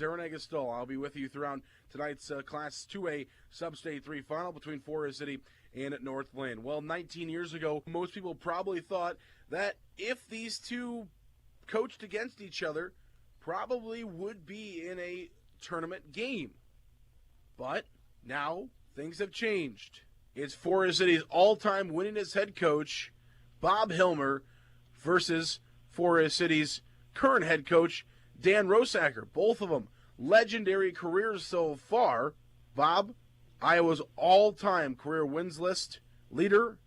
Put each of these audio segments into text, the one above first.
Aaron Agostol. I'll be with you throughout tonight's Class 2A Substate 3 final between Forest City and North Linn. Well, 19 years ago, most people probably thought that if these two coached against each other, probably would be in a tournament game. But now things have changed. It's Forest City's all-time winningest head coach, Bob Hilmer, versus Forest City's current head coach, Dan Rosacker. Both of them legendary careers so far. Bob, Iowa's all-time career wins list leader,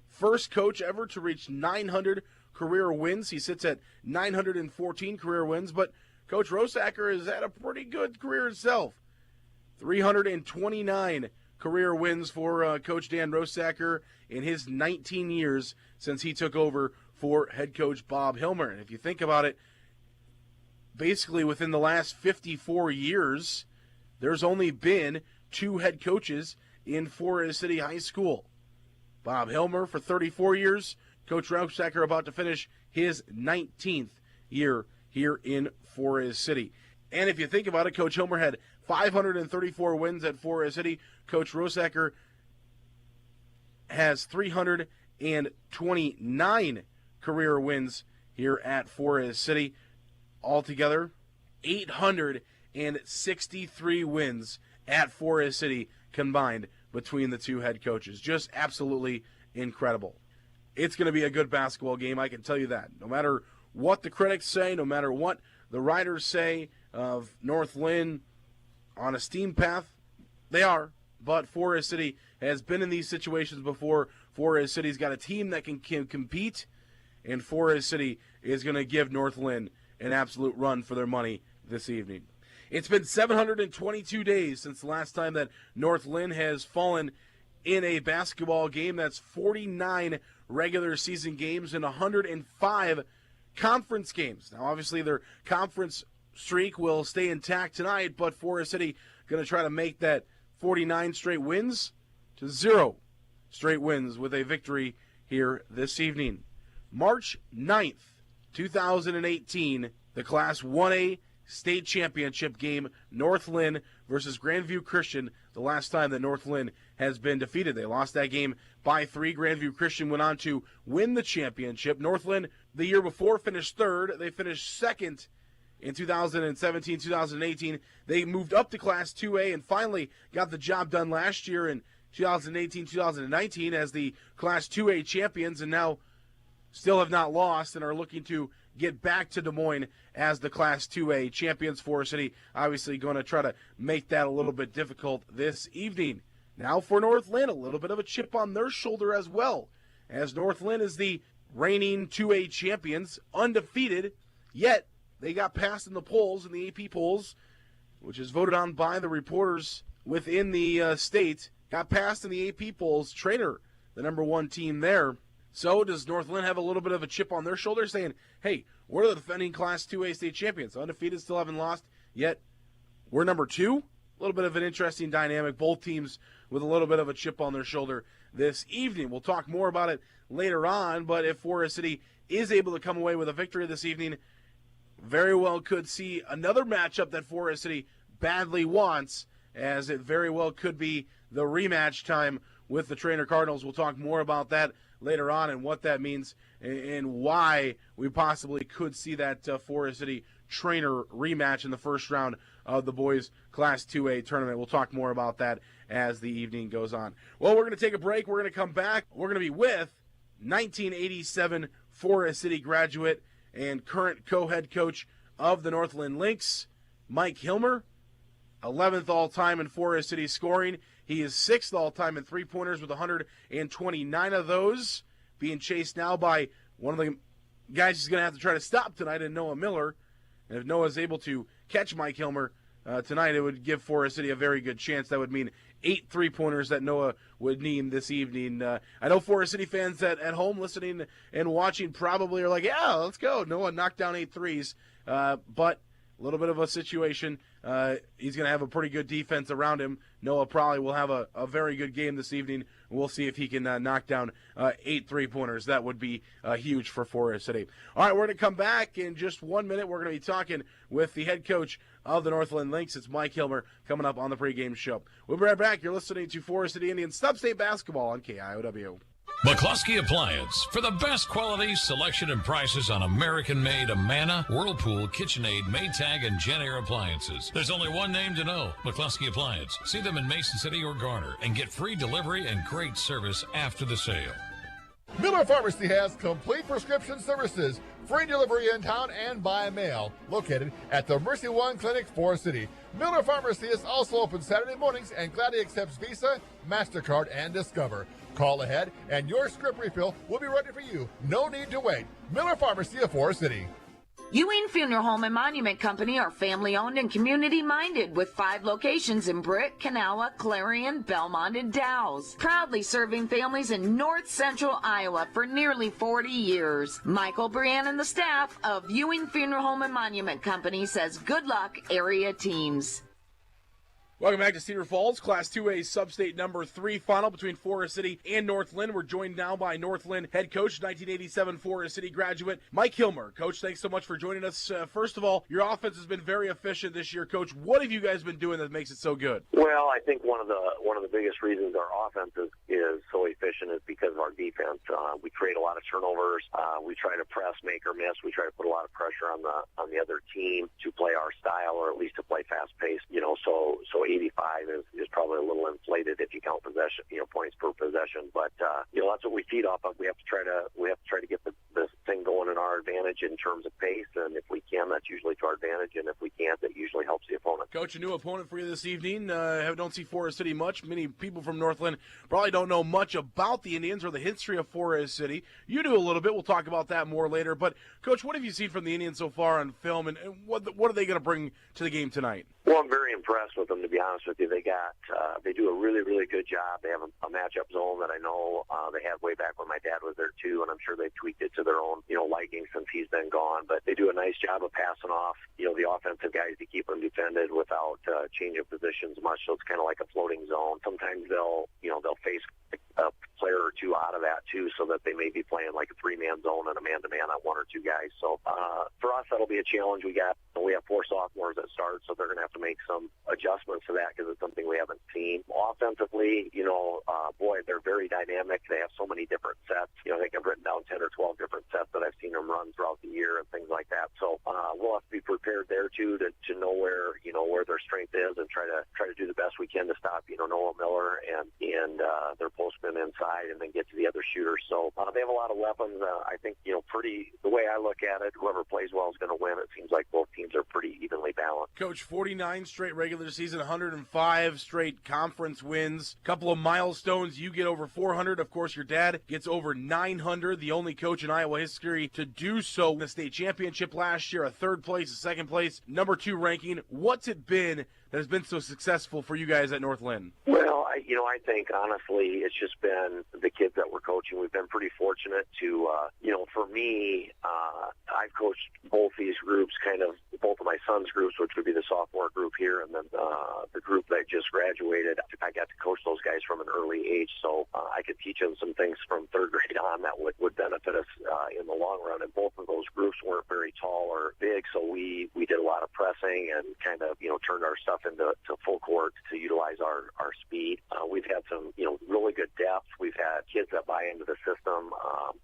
first coach ever to reach 900 career wins. He sits at 914 career wins, but Coach Rosacker has had a pretty good career himself. 329 career wins for Coach Dan Rosacker in his 19 years since he took over for head coach Bob Hilmer. And if you think about it, basically within the last 54 years, there's only been two head coaches in Forest City High School. Bob Hilmer for 34 years, Coach Rosacker about to finish his 19th year here in Forest City. And if you think about it, Coach Hilmer had 534 wins at Forest City. Coach Rosacker has 329 career wins here at Forest City. Altogether, 863 wins at Forest City combined between the two head coaches. Just absolutely incredible. It's going to be a good basketball game, I can tell you that. No matter what the critics say, no matter what the writers say of North Linn on a steam path, they are. But Forest City has been in these situations before. Forest City's got a team that can compete, and Forest City is going to give North Linn an absolute run for their money this evening. It's been 722 days since the last time that North Linn has fallen in a basketball game. That's 49 regular season games and 105 conference games. Now, obviously, their conference streak will stay intact tonight, but Forest City going to try to make that 49 straight wins to 0 straight wins with a victory here this evening. March 9th, 2018, the Class 1A state championship game, North Linn versus Grandview Christian, the last time that North Linn has been defeated. They lost that game by 3. Grandview Christian went on to win the championship. North Linn, the year before, finished third. They finished second in 2017-2018. They moved up to Class 2A and finally got the job done last year in 2018-2019 as the Class 2A champions, and now still have not lost and are looking to get back to Des Moines as the Class 2A champions. Forest City obviously going to try to make that a little bit difficult this evening. Now for North Linn, a little bit of a chip on their shoulder as well, as North Linn is the reigning 2A champions, undefeated, yet they got passed in the polls, in the AP polls, which is voted on by the reporters within the state, got passed in the AP polls. Trainer, the number one team there. So does North Linn have a little bit of a chip on their shoulder saying, hey, we're the defending Class 2A state champions, undefeated, still haven't lost, yet we're number 2? A little bit of an interesting dynamic. Both teams with a little bit of a chip on their shoulder this evening. We'll talk more about it later on, but if Forest City is able to come away with a victory this evening, very well could see another matchup that Forest City badly wants, as it very well could be the rematch time with the Trainer Cardinals. We'll talk more about that later on and what that means and why we possibly could see that Forest City Trainer rematch in the first round of the boys Class 2A tournament. We'll talk more about that as the evening goes on. Well, we're going to take a break. We're going to come back. We're going to be with 1987 Forest City graduate and current co-head coach of the North Linn Lynx, Mike Hilmer, 11th all-time in Forest City scoring. He is 6th all-time in three-pointers with 129 of those, being chased now by one of the guys he's going to have to try to stop tonight in Noah Miller. And if Noah's able to catch Mike Hilmer tonight, it would give Forest City a very good chance. That would mean 8 three-pointers that Noah would need this evening. I know Forest City fans at home listening and watching probably are like, yeah, let's go. Noah knocked down 8 threes. But a little bit of a situation. He's going to have a pretty good defense around him. Noah probably will have a very good game this evening. We'll see if he can knock down 8 3-pointers. That would be huge for Forest City. All right, we're going to come back in just 1 minute. We're going to be talking with the head coach of the Northland Lynx. It's Mike Hilmer coming up on the pregame show. We'll be right back. You're listening to Forest City Indians Substate Basketball on KIOW. McCluskey Appliance. For the best quality, selection, and prices on American-made Amana, Whirlpool, KitchenAid, Maytag, and Genair appliances. There's only one name to know, McCluskey Appliance. See them in Mason City or Garner and get free delivery and great service after the sale. Miller Pharmacy has complete prescription services, free delivery in town and by mail, located at the Mercy One Clinic, Forest City. Miller Pharmacy is also open Saturday mornings and gladly accepts Visa, MasterCard, and Discover. Call ahead and your script refill will be ready for you. No need to wait. Miller Pharmacy of Forest City. Ewing Funeral Home and Monument Company are family-owned and community-minded with 5 locations in Brick, Kanawha, Clarion, Belmont, and Dow's. Proudly serving families in north central Iowa for nearly 40 years. Michael, Brianne, and the staff of Ewing Funeral Home and Monument Company says good luck, area teams. Welcome back to Cedar Falls, Class 2A Substate number 3 final between Forest City and North Linn. We're joined now by North Linn head coach, 1987 Forest City graduate, Mike Hilmer. Coach, thanks so much for joining us. First of all, your offense has been very efficient this year, Coach. What have you guys been doing that makes it so good? Well, I think one of the biggest reasons our offense is so efficient is because of our defense. We create a lot of turnovers. We try to press, make or miss. We try to put a lot of pressure on the other team to play our style, or at least to play fast paced. So 85 is probably a little inflated if you count possession, points per possession. But that's what we feed off of. We have to try to get this thing going in our advantage in terms of pace, and if we can, that's usually to our advantage, and if we can't, that usually helps the opponent. Coach, a new opponent for you this evening. Don't see Forest City much. Many people from Northland probably don't know much about the Indians or the history of Forest City. You do a little bit. We'll talk about that more later. But, Coach, what have you seen from the Indians so far on film, and what are they going to bring to the game tonight? Well, I'm very impressed with them, to be honest with you. They do a really, really good job. They have a matchup zone that I know they had way back when my dad was there too, and I'm sure they've tweaked it to their own, liking since he's been gone. But they do a nice job of passing off, the offensive guys to keep them defended without change of positions much. So it's kind of like a floating zone. Sometimes they'll face a player or two out of that too, so that they may be playing like a 3-man zone and a man-to-man on 1 or 2 guys. So for us, that'll be a challenge. We have 4 sophomores that start, so they're going to have to make some adjustments to that because it's something we haven't seen. Offensively, they're very dynamic. They have so many different sets. I think I've written down 10 or 12 different sets that I've seen them run throughout the year and things like that. So we'll have to be prepared there too to know where their strength is and try to do the best we can to stop Noah Miller and their postman inside and then get to the other shooters. So they have a lot of weapons. I think the way I look at it, whoever plays well is going to win. It seems like both teams are pretty evenly balanced. Coach, 49 straight regular season, 105 straight conference wins. Couple of milestones. You get over 400. Of course, your dad gets over 900. The only coach in Iowa history to do so. In the state championship last year, a 3rd place, a 2nd place, number 2 ranking. What's it been that has been so successful for you guys at North Linn? Well, I think, honestly, it's just been the kids that we're coaching. We've been pretty fortunate to, for me, I've coached both these groups, both of my son's groups, which would be the sophomore group here, and then the group that just graduated. I got to coach those guys from an early age, so I could teach them some things from 3rd grade on that would benefit us in the long run. And both of those groups weren't very tall or big, so we did a lot of pressing and turned our stuff into full court to utilize our speed. We've had some, really good depth. We've had kids that buy into the system.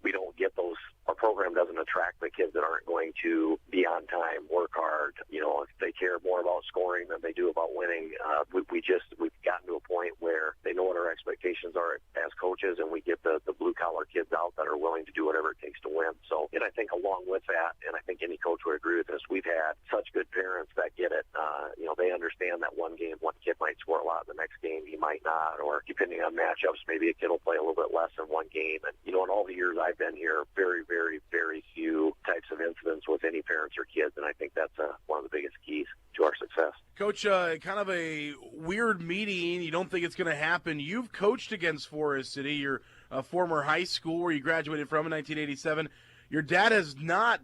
We don't get those. Our program doesn't attract the kids that aren't going to be on time, work hard. If they care more about scoring than they do about winning. We've gotten to a point where they know what our expectations are as coaches, and we get the blue-collar kids out that are willing to do whatever it takes to win. So, and I think along with that, and I think any coach would agree with this, we've had such good parents that get it. They understand that one game, one kid might score a lot. The next game, he might not. Or depending on matchups, maybe a kid will play a little bit less in one game. And, in all the years I've been here, very, very, very few types of incidents with any parents or kids. And I think that's one of the biggest keys to our success. Coach, kind of a weird meeting. You don't think it's going to happen. You've coached against Forest City, your former high school where you graduated from in 1987. Your dad has not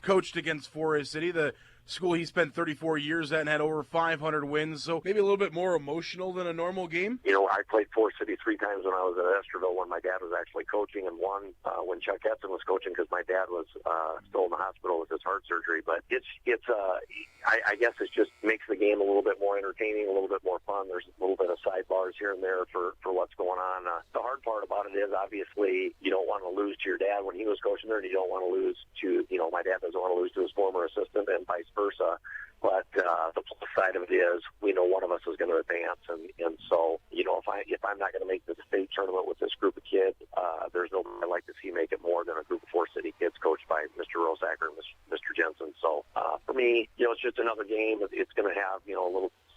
coached against Forest City. The school he spent 34 years at and had over 500 wins, so maybe a little bit more emotional than a normal game? I played Forest City 3 times when I was at Esterville when my dad was actually coaching, and one when Chuck Etzen was coaching because my dad was still in the hospital with his heart surgery. But I guess it just makes the game a little bit more entertaining, a little bit more fun. There's a little bit of sidebars here and there for what's going on. The hard part about it is obviously you don't want to lose to your dad when he was coaching there, and you don't want to lose to, my dad doesn't want to lose to his former assistant and vice versa. But the plus side of it is we know one of us is going to advance, and so if I'm not going to make the state tournament with this group of kids, there's nobody I'd like to see make it more than a group of Forest City kids coached by Mr. Rosacker and Mr. Jensen. So for me, it's just another game. It's going to have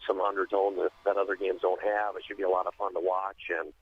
some undertone that other games don't have. It should be a lot of fun to watch, and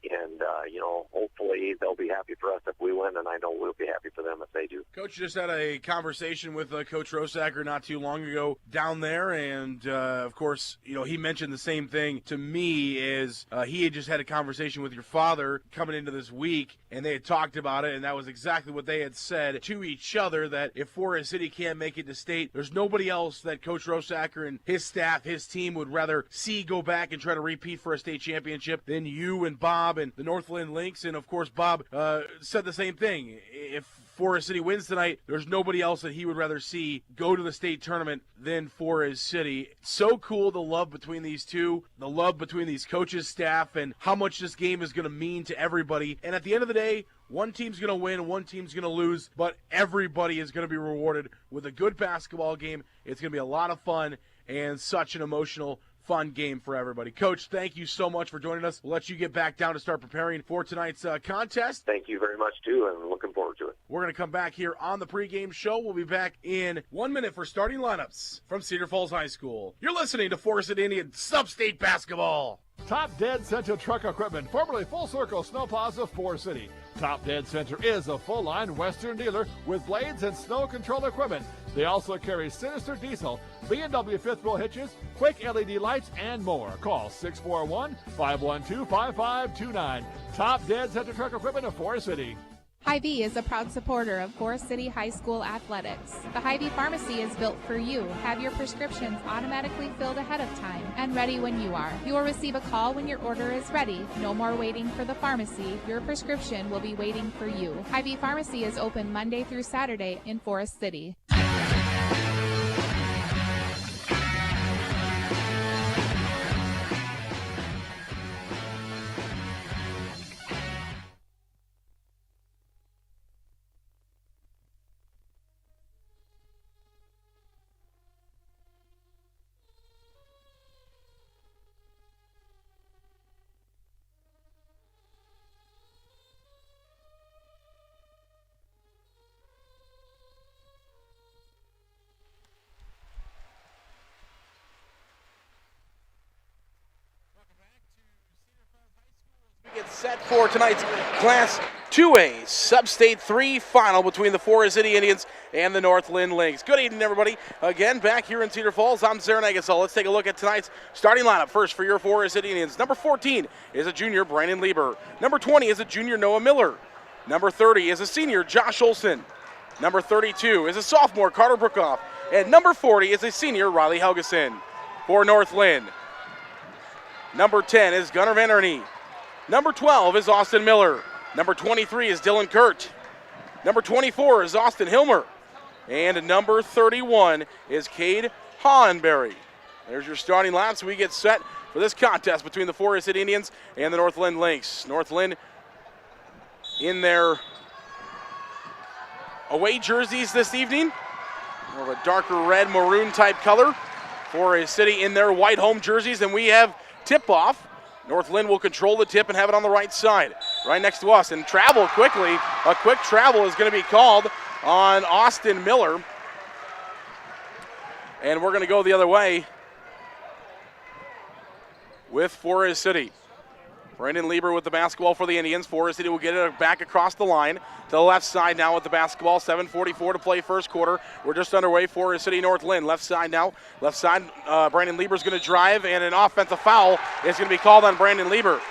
hopefully they'll be happy for us if we win, and I know we'll be happy for them if they do. Coach just had a conversation with Coach Rosacker not too long ago down there, and of course, he mentioned the same thing to me. Is he had just had a conversation with your father coming into this week, and they had talked about it, and that was exactly what they had said to each other, that if Forest City can't make it to state, there's nobody else that Coach Rosacker and his staff, his team would rather see go back and try to repeat for a state championship than you and Bob and the North Linn Lynx. And of course, Bob said the same thing. If Forest City wins tonight, there's nobody else that he would rather see go to the state tournament than Forest City. So cool, the love between these two, the love between these coaches, staff, and how much this game is going to mean to everybody. And at the end of the day, one team's going to win, one team's going to lose, but everybody is going to be rewarded with a good basketball game. It's going to be a lot of fun and such an emotional, fun game for everybody. Coach, thank you so much for joining us. We'll let you get back down to start preparing for tonight's contest. Thank you very much, too, and looking forward to it. We're going to come back here on the pregame show. We'll be back in 1 minute for starting lineups from Cedar Falls High School. You're listening to Forest City Indians Substate Basketball. Top Dead Center Truck Equipment, formerly Full Circle Snowplows of Forest City. Top Dead Center is a full-line Western dealer with blades and snow control equipment. They also carry Sinister Diesel, B&W fifth wheel hitches, quick LED lights, and more. Call 641-512-5529. Top Dead Center Truck Equipment of Forest City. Hy-Vee is a proud supporter of Forest City High School athletics. The Hy-Vee Pharmacy is built for you. Have your prescriptions automatically filled ahead of time and ready when you are. You will receive a call when your order is ready. No more waiting for the pharmacy. Your prescription will be waiting for you. Hy-Vee Pharmacy is open Monday through Saturday in Forest City. Get set for tonight's Class 2A Substate 3 final between the Forest City Indians and the North Linn Lynx. Good evening, everybody. Again, back here in Cedar Falls, I'm Zarin Agasol. Let's take a look at tonight's starting lineup. First for your Forest City Indians, number 14 is a junior, Brandon Lieber. Number 20 is a junior, Noah Miller. Number 30 is a senior, Josh Olson. Number 32 is a sophomore, Carter Brookoff. And number 40 is a senior, Riley Helgeson. For North Linn, number 10 is Gunnar Van Ernie. Number 12 is Austin Miller. Number 23 is Dylan Kurt. Number 24 is Austin Hilmer. And number 31 is Cade Hollenberry. There's your starting lineup, so we get set for this contest between the Forest City Indians and the North Linn Lynx. North Linn in their away jerseys this evening. More of a darker red maroon type color. Forest City in their white home jerseys, and we have tip-off. North Linn will control the tip and have it on the right side, right next to us, and travel quickly. A quick travel is going to be called on Austin Miller. And we're going to go the other way with Forest City. Brandon Lieber with the basketball for the Indians. Forest City will get it back across the line to the left side now with the basketball. 7:44 to play first quarter. We're just underway. Forest City, North Linn. Left side now. Left side, Brandon Lieber's going to drive, and an offensive foul is going to be called on Brandon Lieber.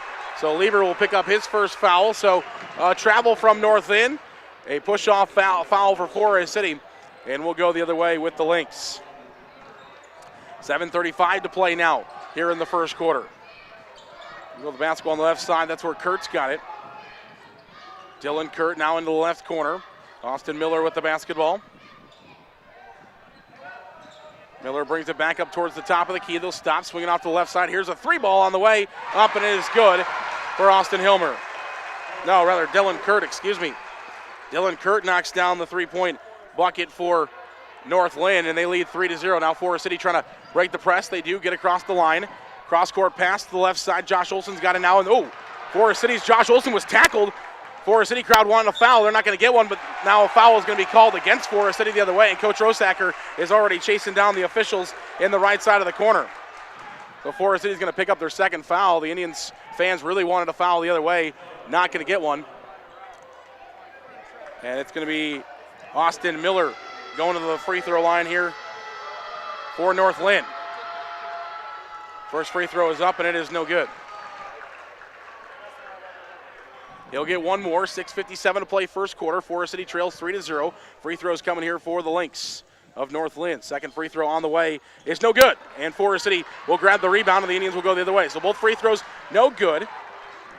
So Lieber will pick up his first foul. So travel from North Linn. A push-off foul for Forest City. And we'll go the other way with the Lynx. 7:35 to play now here in the first quarter. The basketball on the left side, that's where Kurt's got it. Dylan Kurt now into the left corner. Austin Miller with the basketball. Miller brings it back up towards the top of the key. They'll stop, swinging off to the left side. Here's a three ball on the way up, and it is good for Austin Hilmer. No, rather Dylan Kurt, excuse me. Dylan Kurt knocks down the three-point bucket for North Linn, and they lead 3-0. Now Forest City trying to break the press. They do get across the line. Cross-court pass to the left side. Josh Olson's got it now. And Forest City's Josh Olson was tackled. Forest City crowd wanting a foul. They're not going to get one, but now a foul is going to be called against Forest City the other way, and Coach Rosacker is already chasing down the officials in the right side of the corner. So Forest City's going to pick up their second foul. The Indians fans really wanted a foul the other way. Not going to get one. And it's going to be Austin Miller going to the free throw line here for North Linn. First free throw is up, and it is no good. He'll get one more. 6:57 to play first quarter. Forest City trails 3-0. Free throws coming here for the Lynx of North Linn. Second free throw on the way is no good. And Forest City will grab the rebound, and the Indians will go the other way. So both free throws no good.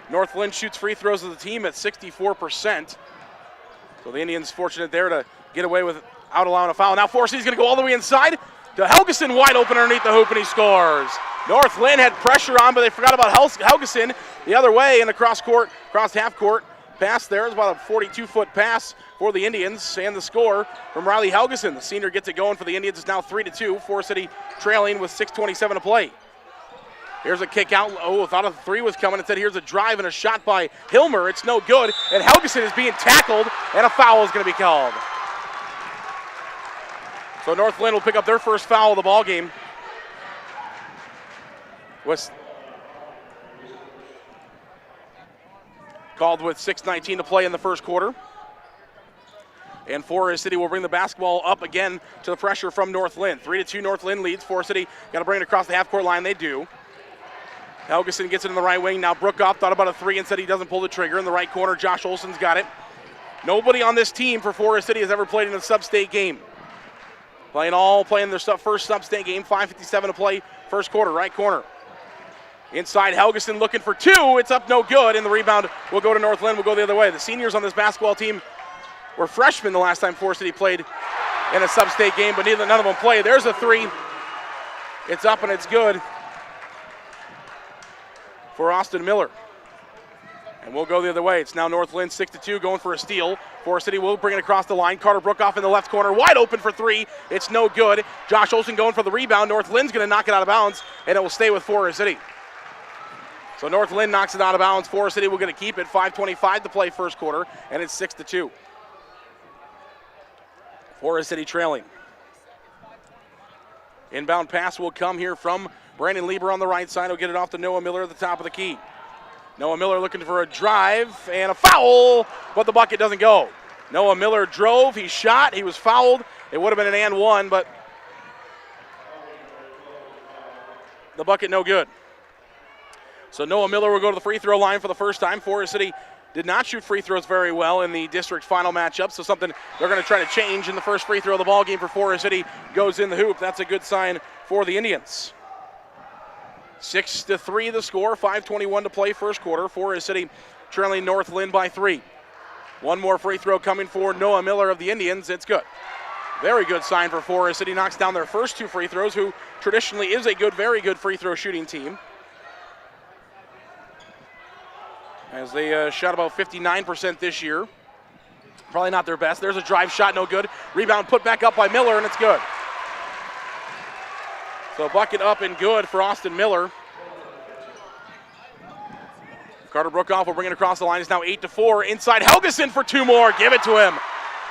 North Linn shoots free throws of the team at 64%. So the Indians fortunate there to get away without allowing a foul. Now Forest City's going to go all the way inside to Helgeson, wide open underneath the hoop, and he scores. North Linn had pressure on, but they forgot about Helgeson the other way in the cross half court pass there. It's about a 42-foot pass for the Indians, and the score from Riley Helgeson. The senior gets it going for the Indians. It's now 3-2. Forest City trailing with 6:27 to play. Here's a kick out. Thought a three was coming. Instead, here's a drive and a shot by Hilmer. It's no good, and Helgeson is being tackled, and a foul is going to be called. So North Linn will pick up their first foul of the ball game. Was called with 6:19 to play in the first quarter. And Forest City will bring the basketball up again to the pressure from North Linn. 3-2 North Linn leads. Forest City got to bring it across the half-court line. They do. Helgeson gets it in the right wing. Now Brookoff thought about a three and said he doesn't pull the trigger. In the right corner, Josh Olson's got it. Nobody on this team for Forest City has ever played in a sub-state game. Playing their first sub-state game. 5:57 to play first quarter, right corner. Inside, Helgeson looking for two. It's up, no good, and the rebound will go to North Linn. Will go the other way. The seniors on this basketball team were freshmen the last time Forest City played in a sub-state game, but none of them played. There's a three. It's up, and it's good for Austin Miller. And we'll go the other way. It's now North Linn 6-2 going for a steal. Forest City will bring it across the line. Carter Brookoff in the left corner, wide open for three. It's no good. Josh Olson going for the rebound. North Lynn's going to knock it out of bounds, and it will stay with Forest City. So North Linn knocks it out of bounds. Forest City will get to keep it. 5:25 to play first quarter, and it's 6-2. Forest City trailing. Inbound pass will come here from Brandon Lieber on the right side. He'll get it off to Noah Miller at the top of the key. Noah Miller looking for a drive and a foul, but the bucket doesn't go. Noah Miller drove, he shot, he was fouled. It would have been an and one, but the bucket no good. So Noah Miller will go to the free throw line for the first time. Forest City did not shoot free throws very well in the district final matchup, so something they're going to try to change in the first free throw of the ball game for Forest City goes in the hoop. That's a good sign for the Indians. 6-3 the score, 5:21 to play first quarter. Forest City trailing North Linn by 3. One more free throw coming for Noah Miller of the Indians. It's good. Very good sign for Forest City. Knocks down their first two free throws, who traditionally is a very good free throw shooting team. As they shot about 59% this year. Probably not their best. There's a drive shot, no good. Rebound put back up by Miller, and it's good. So bucket up and good for Austin Miller. Carter Brookoff will bring it across the line. It's now 8-4. Inside, Helgeson for two more. Give it to him.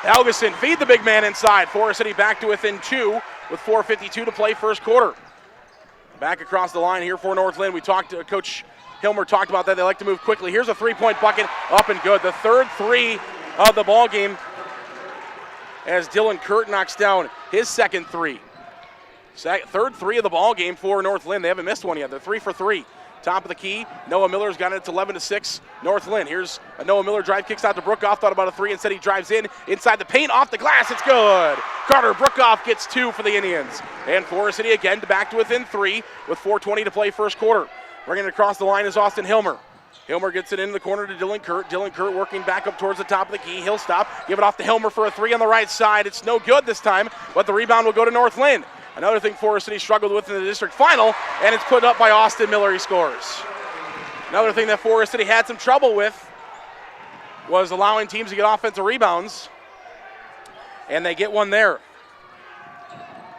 Helgeson, feed the big man inside. Forest City back to within 2 with 4:52 to play first quarter. Back across the line here for North Linn. We talked to Coach Hilmer talked about that. They like to move quickly. Here's a three-point bucket, up and good. The third three of the ball game as Dylan Kurt knocks down his second three. Third three of the ball game for North Linn. They haven't missed one yet. They're 3 for 3. Top of the key, Noah Miller's got it to 11-6. North Linn. Here's a Noah Miller drive, kicks out to Brookoff. Thought about a three. Instead, he drives in inside the paint, off the glass. It's good. Carter Brookoff gets 2 for the Indians. And Forest City again back to within 3 with 4:20 to play first quarter. Bringing it across the line is Austin Hilmer. Hilmer gets it into the corner to Dylan Kurt. Dylan Kurt working back up towards the top of the key. He'll stop, give it off to Hilmer for a 3 on the right side. It's no good this time, but the rebound will go to North Linn. Another thing Forest City struggled with in the district final, and it's put up by Austin Miller. He scores. Another thing that Forest City had some trouble with was allowing teams to get offensive rebounds, and they get one there.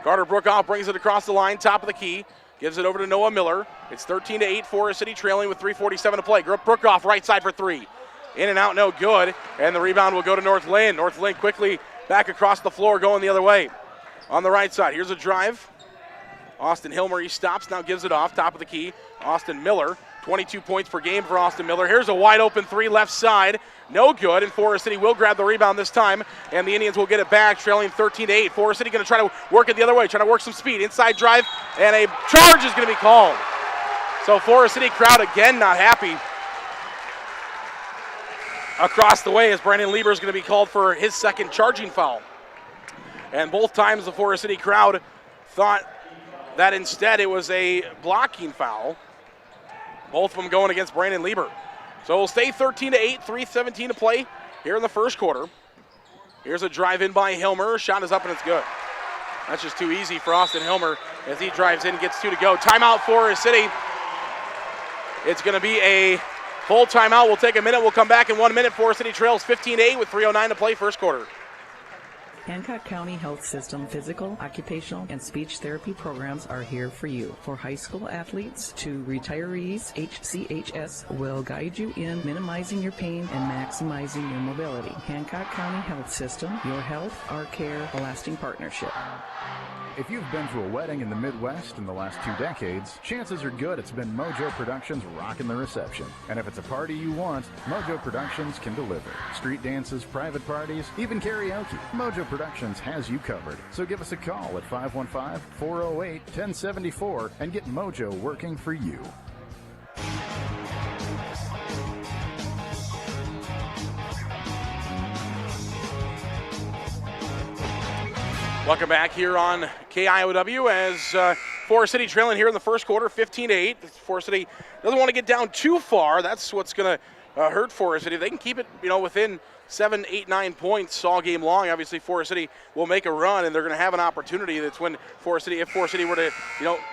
Carter Brookoff brings it across the line, top of the key, gives it over to Noah Miller. It's 13-8, Forest City trailing with 3:47 to play. Brookoff right side for 3. In and out, no good, and the rebound will go to North Linn. North Linn quickly back across the floor, going the other way. On the right side, here's a drive. Austin Hilmer, he stops, now gives it off, top of the key. Austin Miller, 22 points per game for Austin Miller. Here's a wide open 3 left side, no good, and Forest City will grab the rebound this time, and the Indians will get it back, trailing 13-8. Forest City going to try to work it the other way, trying to work some speed. Inside drive, and a charge is going to be called. So Forest City crowd again not happy. Across the way as Brandon Lieber is going to be called for his second charging foul. And both times the Forest City crowd thought that instead it was a blocking foul. Both of them going against Brandon Lieber. So we'll stay 13-8, 3:17 to play here in the first quarter. Here's a drive in by Hilmer. Shot is up and it's good. That's just too easy for Austin Hilmer as he drives in, gets 2 to go. Timeout Forest City. It's going to be a full timeout. We'll take a minute. We'll come back in 1 minute. Forest City trails 15-8 with 3:09 to play first quarter. Hancock County Health System physical, occupational, and speech therapy programs are here for you. For high school athletes to retirees, HCHS will guide you in minimizing your pain and maximizing your mobility. Hancock County Health System, your health, our care, a lasting partnership. If you've been to a wedding in the Midwest in the last 2 decades, chances are good it's been Mojo Productions rocking the reception. And if it's a party you want, Mojo Productions can deliver. Street dances, private parties, even karaoke. Mojo Productions has you covered. So give us a call at 515-408-1074 and get Mojo working for you. Welcome back here on KIOW as Forest City trailing here in the first quarter, 15-8. Forest City doesn't want to get down too far. That's what's going to hurt Forest City. If they can keep it, within 7, 8, 9 points all game long, obviously Forest City will make a run, and they're going to have an opportunity. That's when if Forest City were to,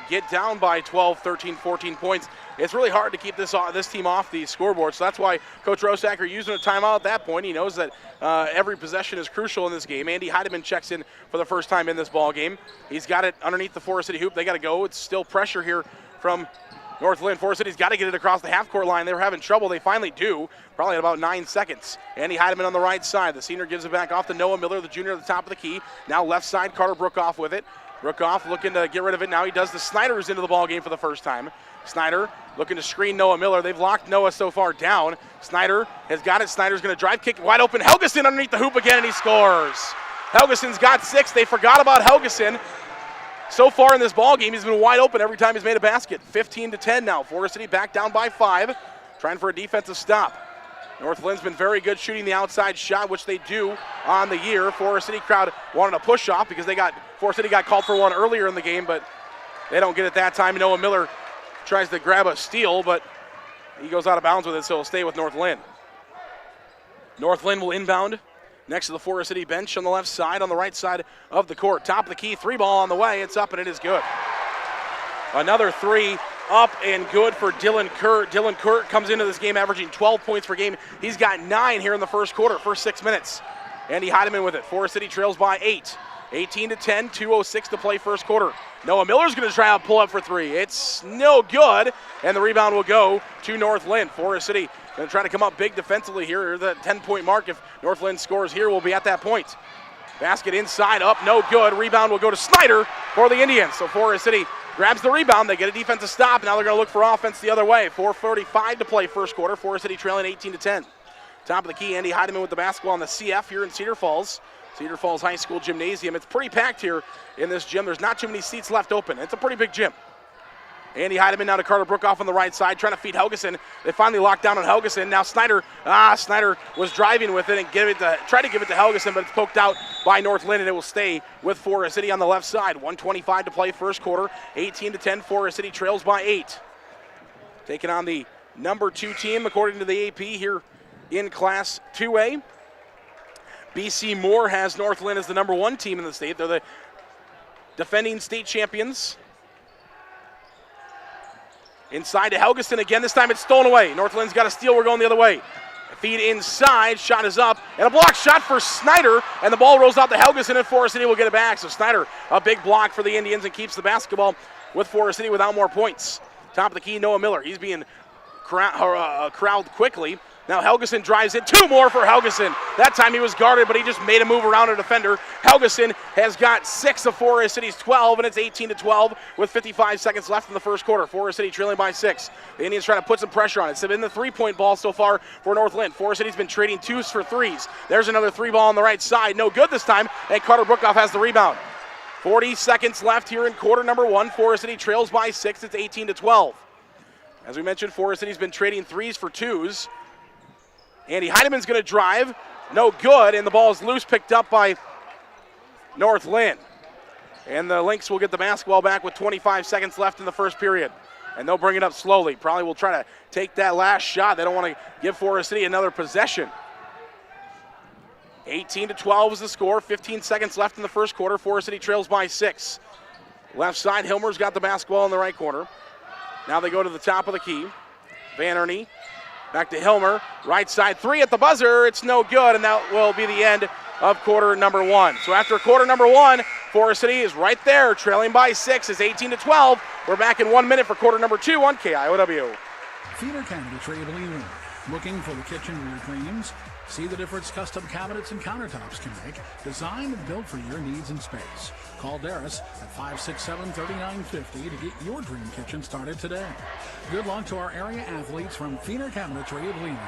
get down by 12, 13, 14 points, it's really hard to keep this team off the scoreboard. So that's why Coach Rosacker using a timeout at that point. He knows that every possession is crucial in this game. Andy Heidemann checks in for the first time in this ball game. He's got it underneath the Forest City hoop. They got to go. It's still pressure here from North Linn. Forest City's got to get it across the half-court line. They were having trouble. They finally do, probably in about 9 seconds. Andy Heidemann on the right side. The senior gives it back off to Noah Miller, the junior, at the top of the key. Now left side, Carter Brookoff with it. Brookoff looking to get rid of it now. He does the Snyder's into the ball game for the first time. Snyder looking to screen Noah Miller. They've locked Noah so far down. Snyder has got it. Snyder's going to drive, kick wide open. Helgeson underneath the hoop again, and he scores. Helgeson's got 6. They forgot about Helgeson. So far in this ball game, he's been wide open every time he's made a basket. 15-10 now. Forest City back down by 5, trying for a defensive stop. North Linn's been very good shooting the outside shot, which they do on the year. Forest City crowd wanted a push off because Forest City got called for one earlier in the game, but they don't get it that time. Noah Miller tries to grab a steal, but he goes out of bounds with it, so he'll stay with North Linn. North Linn will inbound next to the Forest City bench on the left side, on the right side of the court. Top of the key, 3 ball on the way. It's up, and it is good. Another 3 up and good for Dylan Kurt. Dylan Kurt comes into this game averaging 12 points per game. He's got 9 here in the first quarter, first 6 minutes. Andy Heidemann with it. Forest City trails by 8. 18-10, 2:06 to play first quarter. Noah Miller's going to try out pull up for 3. It's no good, and the rebound will go to North Linn. Forest City going to try to come up big defensively here. The 10-point mark, if North Linn scores here, will be at that point. Basket inside, up, no good. Rebound will go to Snyder for the Indians. So Forest City grabs the rebound. They get a defensive stop. Now they're going to look for offense the other way. 4:45 to play first quarter. Forest City trailing 18-10. Top of the key, Andy Heidemann with the basketball on the CF here in Cedar Falls. Cedar Falls High School Gymnasium. It's pretty packed here in this gym. There's not too many seats left open. It's a pretty big gym. Andy Heidemann now to Carter Brookoff on the right side, trying to feed Helgeson. They finally locked down on Helgeson. Now Snyder was driving with it and tried to give it to Helgeson, but it's poked out by North Linn, and it will stay with Forest City on the left side. 1:25 to play first quarter. 18-10, Forest City trails by 8. Taking on the number 2 team, according to the AP here in Class 2A. BC Moore has North Linn as the number 1 team in the state. They're the defending state champions. Inside to Helgeson again. This time it's stolen away. North Linn's got a steal. We're going the other way. Feed inside. Shot is up. And a block shot for Snyder. And the ball rolls out to Helgeson, and Forest City will get it back. So Snyder, a big block for the Indians, and keeps the basketball with Forest City without more points. Top of the key, Noah Miller. He's being crowded quickly. Now Helgeson drives in. 2 more for Helgeson. That time he was guarded, but he just made a move around a defender. Helgeson has got 6 of Forest City's 12, and it's 18-12 with 55 seconds left in the first quarter. Forest City trailing by 6. The Indians trying to put some pressure on it. It's been the 3-point ball so far for North Linn. Forest City's been trading 2s for 3s. There's another 3 ball on the right side. No good this time, and Carter Brookoff has the rebound. 40 seconds left here in quarter number 1. Forest City trails by 6. It's 18-12. As we mentioned, Forest City's been trading 3s for 2s. Andy Heidemann's going to drive. No good, and the ball is loose, picked up by North Linn. And the Lynx will get the basketball back with 25 seconds left in the first period. And they'll bring it up slowly. Probably will try to take that last shot. They don't want to give Forest City another possession. 18-12 is the score. 15 seconds left in the first quarter. Forest City trails by 6. Left side, Hilmer's got the basketball in the right corner. Now they go to the top of the key. Van Ernie. Back to Hilmer, right side 3 at the buzzer. It's no good, and that will be the end of quarter number 1. So after quarter number 1, Forest City is right there, trailing by 6. It's 18-12. We're back in 1 minute for quarter number 2 on KIOW. Feeder Cabinet Trade Linn. Looking for the kitchen rear cleans? See the difference custom cabinets and countertops can make, designed and built for your needs and space. Call Darris at 567-3950 to get your dream kitchen started today. Good luck to our area athletes from Feeder Cabinetry of Linn.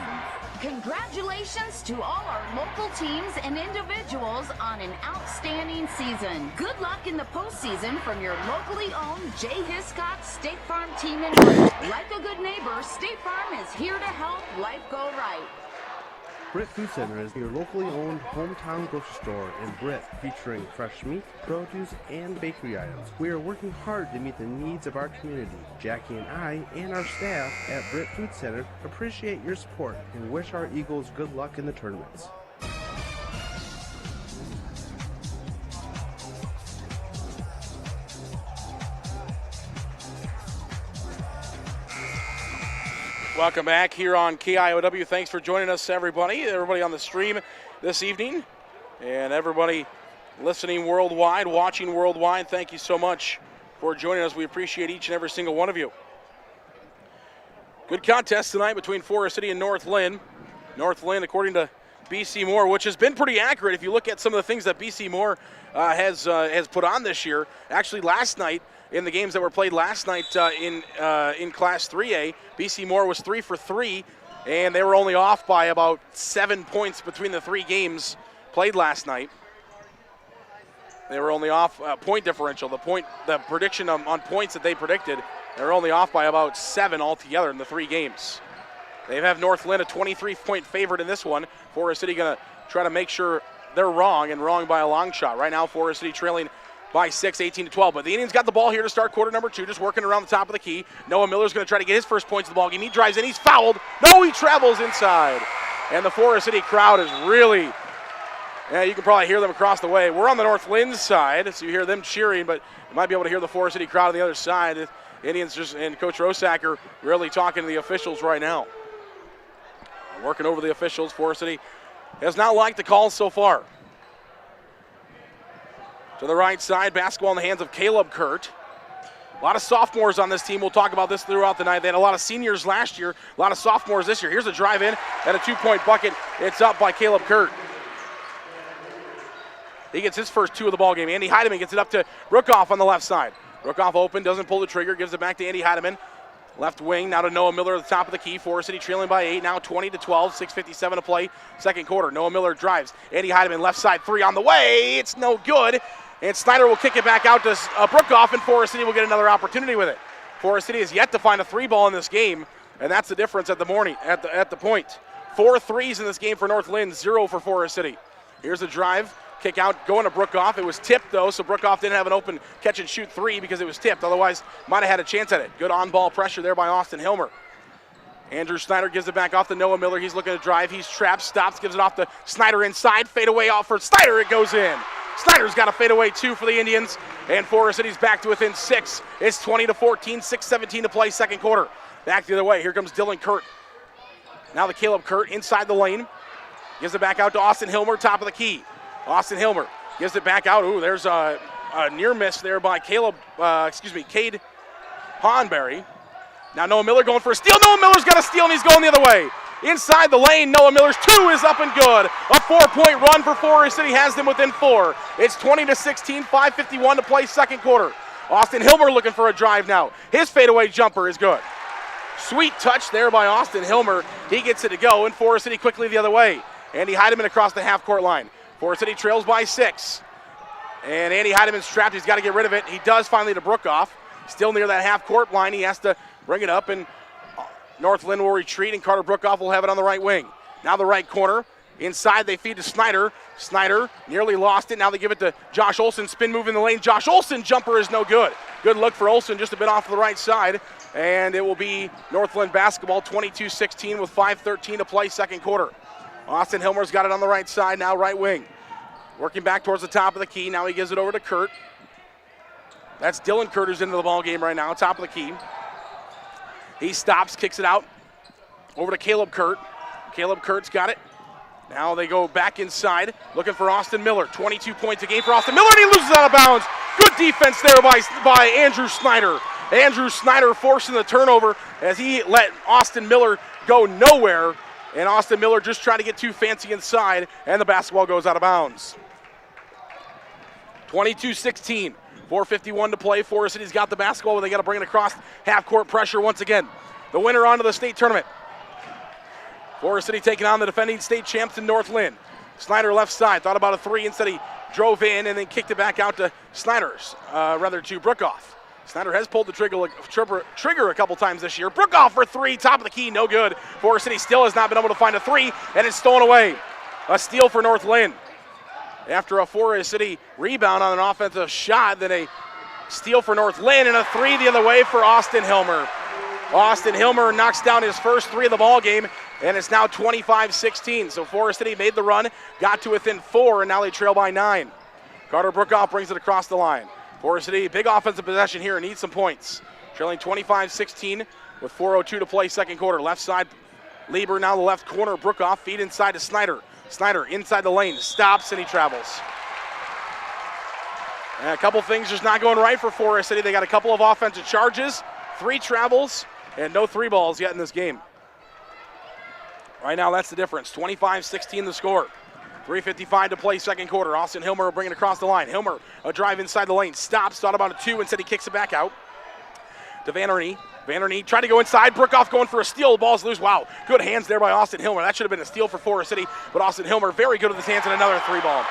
Congratulations to all our local teams and individuals on an outstanding season. Good luck in the postseason from your locally owned Jay Hiscox State Farm team in Britt. Like a good neighbor, State Farm is here to help life go right. Britt Food Center is your locally owned hometown grocery store in Britt, featuring fresh meat, produce, and bakery items. We are working hard to meet the needs of our community. Jackie and I and our staff at Britt Food Center appreciate your support and wish our Eagles good luck in the tournaments. Welcome back here on KIOW. Thanks for joining us, everybody on the stream this evening, and everybody listening worldwide, watching worldwide. Thank you so much for joining us. We appreciate each and every single one of you. Good contest tonight between Forest City and North Linn. North Linn, according to BC Moore, which has been pretty accurate if you look at some of the things that BC Moore has put on this year. Actually, last night, in the games that were played last night in Class 3A, BC Moore was 3 for 3, and they were only off by about 7 points between the 3 games played last night. They were only off point differential. The prediction on points that they predicted, they were only off by about 7 altogether in the 3 games. They have North Linn a 23-point favorite in this one. Forest City going to try to make sure they're wrong, and wrong by a long shot. Right now, Forest City trailing by 6, 18-12. But the Indians got the ball here to start quarter number 2, just working around the top of the key. Noah Miller's going to try to get his first points of the ball game. He drives in, he's fouled. No, he travels inside. And the Forest City crowd is really, you can probably hear them across the way. We're on the North Linn side, so you hear them cheering, but you might be able to hear the Forest City crowd on the other side. Indians and Coach Rosacker really talking to the officials right now. Working over the officials. Forest City has not liked the calls so far. To the right side, basketball in the hands of Caleb Kurt. A lot of sophomores on this team. We'll talk about this throughout the night. They had a lot of seniors last year, a lot of sophomores this year. Here's a drive in and a 2-point bucket. It's up by Caleb Kurt. He gets his first 2 of the ball game. Andy Heidemann gets it up to Brookoff on the left side. Brookoff open, doesn't pull the trigger, gives it back to Andy Heidemann. Left wing, now to Noah Miller at the top of the key. Forest City trailing by 8, now 20-12, 6:57 to play, second quarter. Noah Miller drives. Andy Heidemann, left side three on the way. It's no good. And Snyder will kick it back out to Brookoff, and Forest City will get another opportunity with it. Forest City has yet to find a three ball in this game, and that's the difference at the point. 4 threes in this game for North Linn, 0 for Forest City. Here's a drive. Kick out, going to Brookoff. It was tipped, though, so Brookoff didn't have an open catch-and-shoot three because it was tipped. Otherwise, might have had a chance at it. Good on-ball pressure there by Austin Hilmer. Andrew Snyder gives it back off to Noah Miller. He's looking to drive. He's trapped, stops, gives it off to Snyder inside. Fade away off for Snyder. It goes in. Snyder's got a fadeaway 2 for the Indians, and Forest City's back to within 6. It's 20-14, 6:17 to play, second quarter. Back the other way. Here comes Dylan Kurt. Now the Caleb Kurt inside the lane. Gives it back out to Austin Hilmer, top of the key. Austin Hilmer gives it back out. Ooh, there's a near miss there by Cade Hahnberry. Now Noah Miller going for a steal. Noah Miller's got a steal, and he's going the other way. Inside the lane, Noah Miller's 2 is up and good. A 4-point run for Forest City has them within 4. It's 20-16, 5:51 to play, second quarter. Austin Hilmer looking for a drive now. His fadeaway jumper is good. Sweet touch there by Austin Hilmer. He gets it to go, and Forest City quickly the other way. Andy Heidemann across the half-court line. Forest City trails by 6. And Andy Heidemann's trapped. He's got to get rid of it. He does finally to Brookoff. Still near that half-court line. He has to bring it up, and North Linn will retreat, and Carter Brookoff will have it on the right wing. Now the right corner. Inside, they feed to Snyder. Snyder nearly lost it. Now they give it to Josh Olson. Spin move in the lane. Josh Olson jumper is no good. Good look for Olson, just a bit off to the right side. And it will be North Linn basketball, 22-16 with 5:13 to play, second quarter. Austin Hilmer's got it on the right side, now right wing. Working back towards the top of the key. Now he gives it over to Kurt. That's Dylan Kurt who's into the ball game right now, top of the key. He stops, kicks it out over to Caleb Kurt. Caleb Kurt's got it. Now they go back inside, looking for Austin Miller. 22 points a game for Austin Miller, and he loses out of bounds. Good defense there by Andrew Snyder. Andrew Snyder forcing the turnover as he let Austin Miller go nowhere. And Austin Miller just trying to get too fancy inside, and the basketball goes out of bounds. 22-16, 4:51 to play. Forest City's got the basketball, but they got to bring it across half-court pressure once again. The winner onto the state tournament. Forest City taking on the defending state champs in North Linn. Snyder left side, thought about a 3, instead he drove in and then kicked it back out to to Brookoff. Snyder has pulled the trigger a couple times this year. Brookoff for 3, top of the key, no good. Forest City still has not been able to find a 3, and it's stolen away. A steal for North Linn. After a Forest City rebound on an offensive shot, then a steal for North Linn, and a 3 the other way for Austin Hilmer. Austin Hilmer knocks down his first 3 of the ball game, and it's now 25-16. So Forest City made the run, got to within 4, and now they trail by 9. Carter Brookoff brings it across the line. Forest City, big offensive possession here and needs some points. Trailing 25-16 with 4:02 to play, second quarter. Left side, Lieber now the left corner. Brookoff feed inside to Snyder. Snyder inside the lane, stops, and he travels. And a couple things just not going right for Forest City. They got a couple of offensive charges, 3 travels, and no 3 balls yet in this game. Right now, that's the difference. 25-16 the score. 3:55 to play, second quarter. Austin Hilmer will bring it across the line. Hilmer, a drive inside the lane. Stops, thought about a 2, instead he kicks it back out to Van Ernie. Van Ernie tried to go inside. Brookoff going for a steal. The ball's loose. Wow, good hands there by Austin Hilmer. That should have been a steal for Forest City, but Austin Hilmer very good with his hands, and another 3 ball.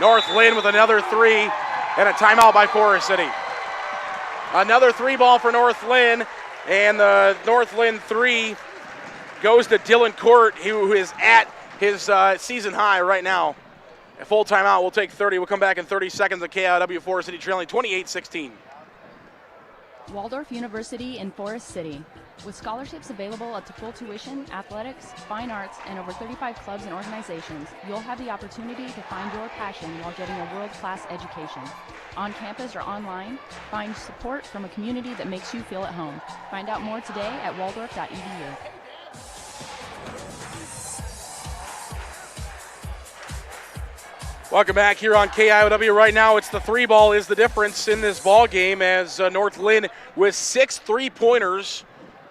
North Linn with another 3, and a timeout by Forest City. Another 3 ball for North Linn, and the North Linn 3 goes to Dylan Court, who is at his season high right now. A full timeout. We'll take 30. We'll come back in 30 seconds at KIW. Forest City trailing 28-16. Waldorf University in Forest City. With scholarships available up to full tuition, athletics, fine arts, and over 35 clubs and organizations, you'll have the opportunity to find your passion while getting a world-class education. On campus or online, find support from a community that makes you feel at home. Find out more today at waldorf.edu. Welcome back here on KIOW. Right now, it's the 3 ball is the difference in this ball game, as North Linn with 6 3-pointers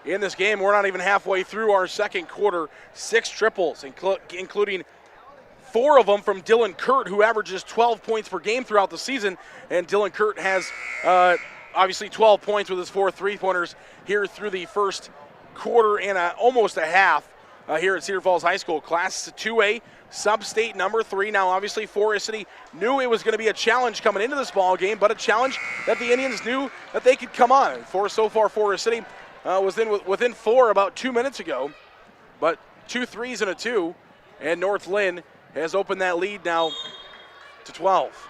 in this game. We're not even halfway through our second quarter. 6 triples, including 4 of them from Dylan Kurt, who averages 12 points per game throughout the season. And Dylan Kurt has obviously 12 points with his 4 3-pointers here through the first quarter and almost a half here at Cedar Falls High School. Class 2A, Substate number 3. Now, obviously, Forest City knew it was going to be a challenge coming into this ball game, but a challenge that the Indians knew that they could come on. So far, Forest City was within 4 about 2 minutes ago, but 2 threes and a 2, and North Linn has opened that lead now to 12.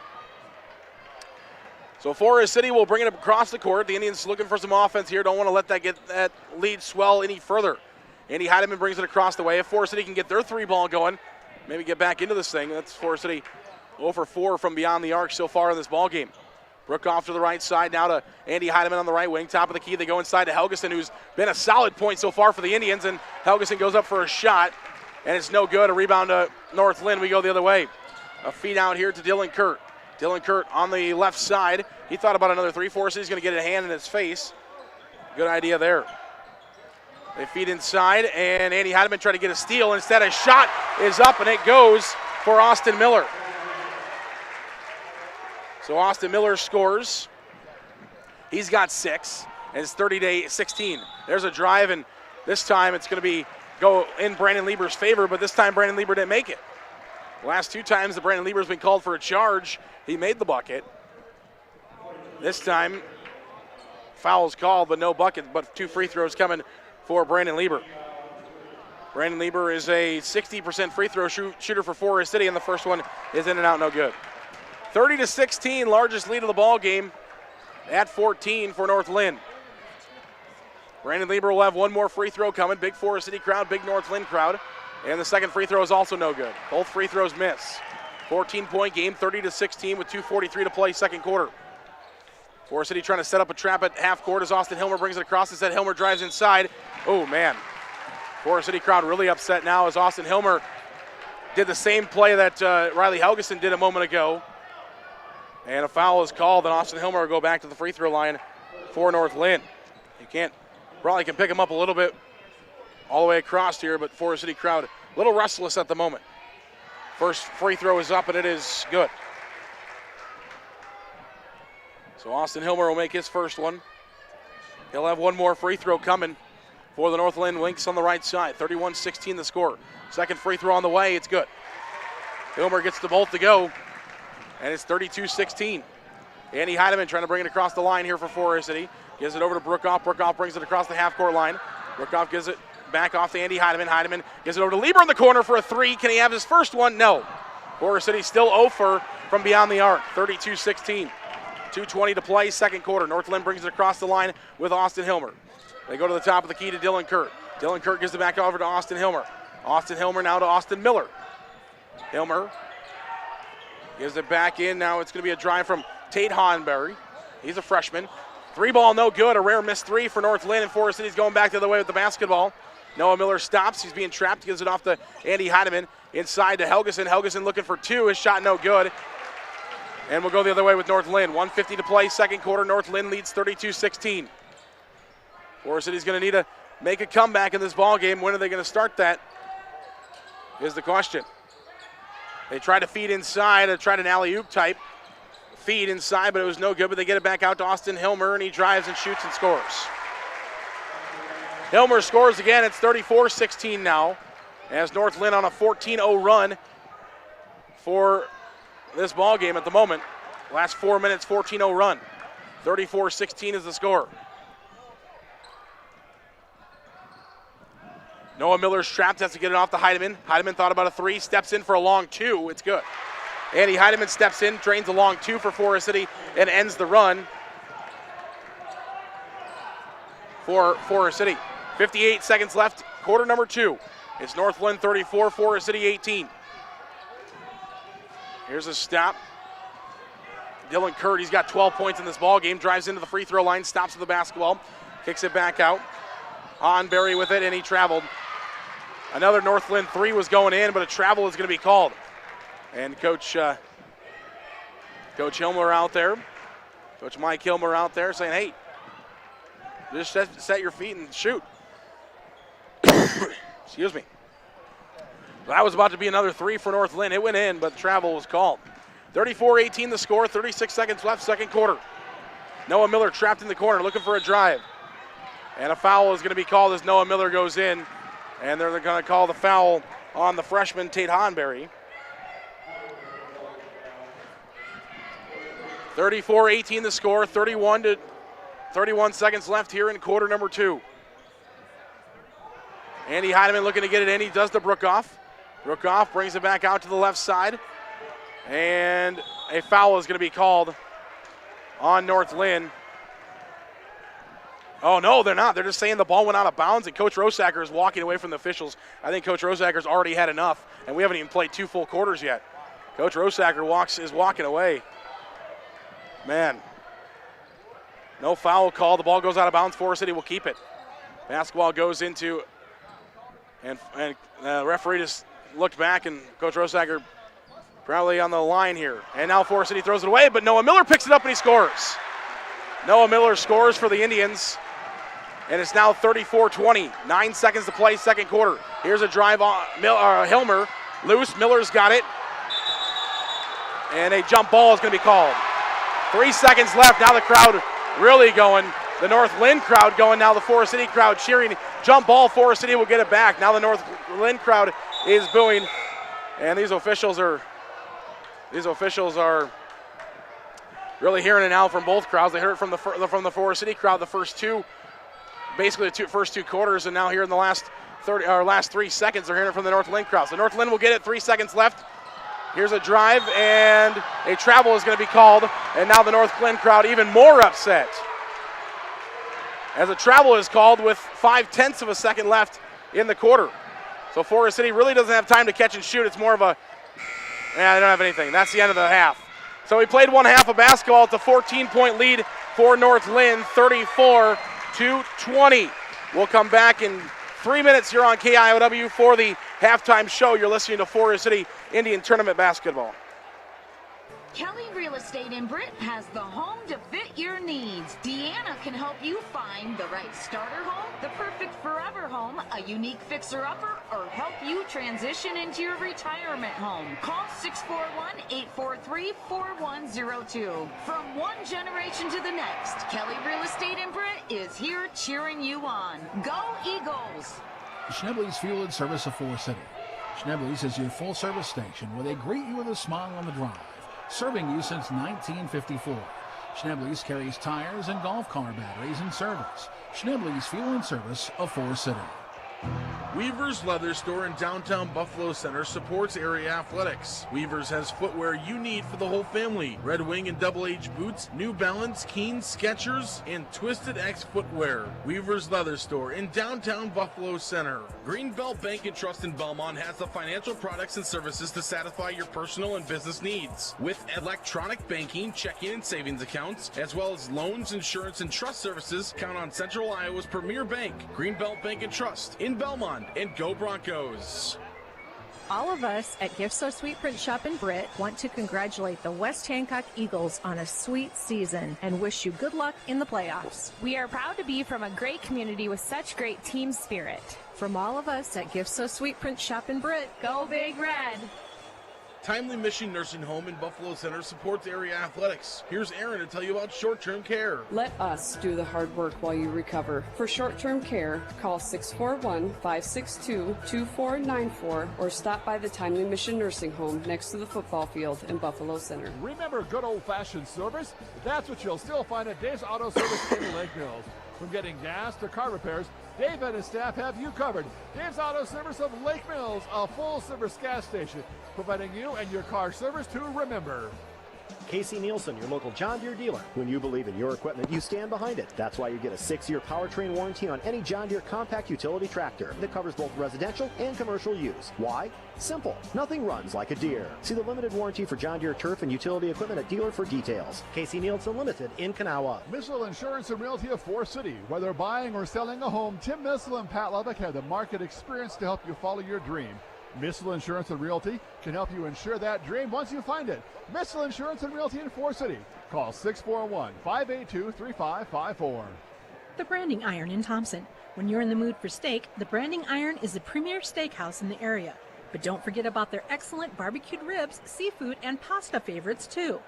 So Forest City will bring it across the court. The Indians looking for some offense here. Don't want to let that lead swell any further. Andy Heidemann brings it across the way. If Forest City can get their 3-ball going, maybe get back into this thing. That's Forest City 0 for 4 from beyond the arc so far in this ball game. Brook off to the right side, now to Andy Heidemann on the right wing. Top of the key, they go inside to Helgeson, who's been a solid point so far for the Indians, and Helgeson goes up for a shot, and it's no good. A rebound to North Linn. We go the other way. A feed out here to Dylan Kurt. Dylan Kurt on the left side. He thought about another 3. Forest City's going to get a hand in his face. Good idea there. They feed inside, and Andy Heidemann tried to get a steal. Instead, a shot is up, and it goes for Austin Miller. So Austin Miller scores. He's got 6, and it's 30-16. There's a drive, and this time it's going to go in Brandon Lieber's favor, but this time Brandon Lieber didn't make it. The last 2 times that Brandon Lieber's been called for a charge, he made the bucket. This time, foul is called, but no bucket, but 2 free throws coming for Brandon Lieber. Brandon Lieber is a 60% free throw shooter for Forest City, and the first one is in and out, no good. 30-16, largest lead of the ball game at 14 for North Linn. Brandon Lieber will have 1 more free throw coming. Big Forest City crowd, big North Linn crowd. And the second free throw is also no good. Both free throws miss. 14-point game, 30-16 with 2:43 to play second quarter. Forest City trying to set up a trap at half court as Austin Hilmer brings it across. Instead, Hilmer drives inside. Oh, man. Forest City crowd really upset now as Austin Hilmer did the same play that Riley Helgeson did a moment ago. And a foul is called, and Austin Hilmer will go back to the free throw line for North Linn. Probably can pick him up a little bit all the way across here, but Forest City crowd a little restless at the moment. First free throw is up, and it is good. So Austin Hilmer will make his first one. He'll have 1 more free throw coming for the North Linn Lynx on the right side. 31-16 the score. Second free throw on the way. It's good. Hilmer gets the both to go, and it's 32-16. Andy Heidemann trying to bring it across the line here for Forest City. Gives it over to Brookoff. Brookoff brings it across the half-court line. Brookoff gives it back off to Andy Heidemann. Heidemann gives it over to Lieber in the corner for a 3. Can he have his first one? No. Forest City still 0 for from beyond the arc. 32-16. 2:20 to play, second quarter. North Linn brings it across the line with Austin Hilmer. They go to the top of the key to Dylan Kurt. Dylan Kurt gives it back over to Austin Hilmer. Austin Hilmer now to Austin Miller. Hilmer gives it back in. Now it's going to be a drive from Tate Honberry. He's a freshman. 3-ball no good. A rare missed 3 for North Linn, and Forest City's going back the other way with the basketball. Noah Miller stops. He's being trapped. Gives it off to Andy Heidemann. Inside to Helgeson. Helgeson looking for 2. His shot no good. And we'll go the other way with North Linn. 1:50 to play, second quarter. North Linn leads 32-16. Forest City's going to need to make a comeback in this ball game. When are they going to start that is the question. They tried to feed inside. They tried an alley-oop type feed inside, but it was no good. But they get it back out to Austin Hilmer, and he drives and shoots and scores. Hilmer scores again. It's 34-16 now as North Linn on a 14-0 run for this ball game at the moment. Last 4 minutes, 14-0 run. 34-16 is the score. Noah Miller's trapped, has to get it off to Heidemann. Heidemann thought about a 3, steps in for a long 2. It's good. Andy Heidemann steps in, drains a long 2 for Forest City, and ends the run for Forest City. 58 seconds left, quarter number 2. It's North Linn 34, Forest City 18. Here's a stop. Dylan Kurt, he's got 12 points in this ball game, drives into the free throw line, stops with the basketball, kicks it back out. Honberry with it, and he traveled. Another North Linn 3 was going in, but a travel is going to be called. And Coach Hilmer out there, Coach Mike Hilmer out there saying, hey, just set your feet and shoot. Excuse me. That was about to be another 3 for North Linn. It went in, but the travel was called. 34-18 the score, 36 seconds left, second quarter. Noah Miller trapped in the corner looking for a drive. And a foul is going to be called as Noah Miller goes in. And they're going to call the foul on the freshman Tate Honberry. 34-18 the score, 31 seconds left here in quarter number 2. Andy Heidemann looking to get it in. He does to Brookoff. Brookoff brings it back out to the left side. And a foul is going to be called on North Linn. Oh, no, they're not. They're just saying the ball went out of bounds, and Coach Rosacker is walking away from the officials. I think Coach Rosacker's already had enough, and we haven't even played 2 full quarters yet. Coach Rosacker is walking away. Man, no foul call. The ball goes out of bounds. Forest City will keep it. Basketball goes into, and the referee just looked back, and Coach Rosacker probably on the line here. And now Forest City throws it away, but Noah Miller picks it up and he scores. Noah Miller scores for the Indians, and it's now 34-20. 9 seconds to play, second quarter. Here's a drive on Hilmer. Loose, Miller's got it. And a jump ball is going to be called. 3 seconds left, now the crowd really going. The North Linn crowd going, now the Forest City crowd cheering. Jump ball, Forest City will get it back. Now the North Linn crowd is booing. And these officials are really hearing it now from both crowds. They heard it from the Forest City crowd the first two, basically the first 2 quarters, and now here in the last 3 seconds, they're hearing it from the North Linn crowd. So North Linn will get it, 3 seconds left. Here's a drive, and a travel is going to be called, and now the North Linn crowd even more upset, as a travel is called with 0.5 of a second left in the quarter. So Forest City really doesn't have time to catch and shoot. It's more of a, they don't have anything. That's the end of the half. So we played 1 half of basketball. It's a 14-point lead for North Linn, 34-20. We'll come back in 3 minutes here on KIOW for the halftime show. You're listening to Forest City Indian Tournament Basketball. Kelly Real Estate in Britt has the home to fit your needs. Deanna can help you find the right starter home, the perfect forever home, a unique fixer-upper, or help you transition into your retirement home. Call 641-843-4102. From one generation to the next, Kelly Real Estate in Britt is here cheering you on. Go Eagles! Schnebley's Fuel and Service of Forest City. Schnebley's is your full-service station where they greet you with a smile on the drive, serving you since 1954. Schnebley's carries tires and golf car batteries in service. Schnebley's Fuel and Service of Forest City. Weaver's Leather Store in downtown Buffalo Center supports area athletics. Weaver's has footwear you need for the whole family. Red Wing and Double H boots, New Balance, Keen, Skechers, and Twisted X footwear. Weaver's Leather Store in downtown Buffalo Center. Greenbelt Bank and Trust in Belmont has the financial products and services to satisfy your personal and business needs. With electronic banking, checking and savings accounts, as well as loans, insurance, and trust services, count on Central Iowa's premier bank, Greenbelt Bank and Trust in Belmont. And go Broncos. All of us at Gift So Sweet Print Shop in Britt want to congratulate the West Hancock Eagles on a sweet season and wish you good luck in the playoffs. We are proud to be from a great community with such great team spirit. From all of us at Gift So Sweet Print Shop in Britt, go Big Red! Timely Mission Nursing Home in Buffalo Center supports area athletics. Here's Aaron to tell you about short-term care. Let us do the hard work while you recover. For short-term care, call 641-562-2494 or stop by the Timely Mission Nursing Home next to the football field in Buffalo Center. Remember good old-fashioned service? That's what you'll still find at Dave's Auto Service in Lake Mills. From getting gas to car repairs, Dave and his staff have you covered. Dave's Auto Service of Lake Mills, a full-service gas station, providing you and your car service to remember. Casey Nielsen, your local John Deere dealer. When you believe in your equipment, you stand behind it. That's why you get a 6-year powertrain warranty on any John Deere compact utility tractor that covers both residential and commercial use. Why? Simple. Nothing runs like a Deere. See the limited warranty for John Deere turf and utility equipment at dealer for details. Casey Nielsen Limited in Kanawha. Missile Insurance and Realty of Forest City. Whether buying or selling a home, Tim Missile and Pat Levick have the market experience to help you follow your dream. Missile Insurance and Realty can help you insure that dream once you find it. Missile Insurance and Realty in Forest City. Call 641-582-3554. The Branding Iron in Thompson. When you're in the mood for steak, the Branding Iron is the premier steakhouse in the area. But don't forget about their excellent barbecued ribs, seafood, and pasta favorites too.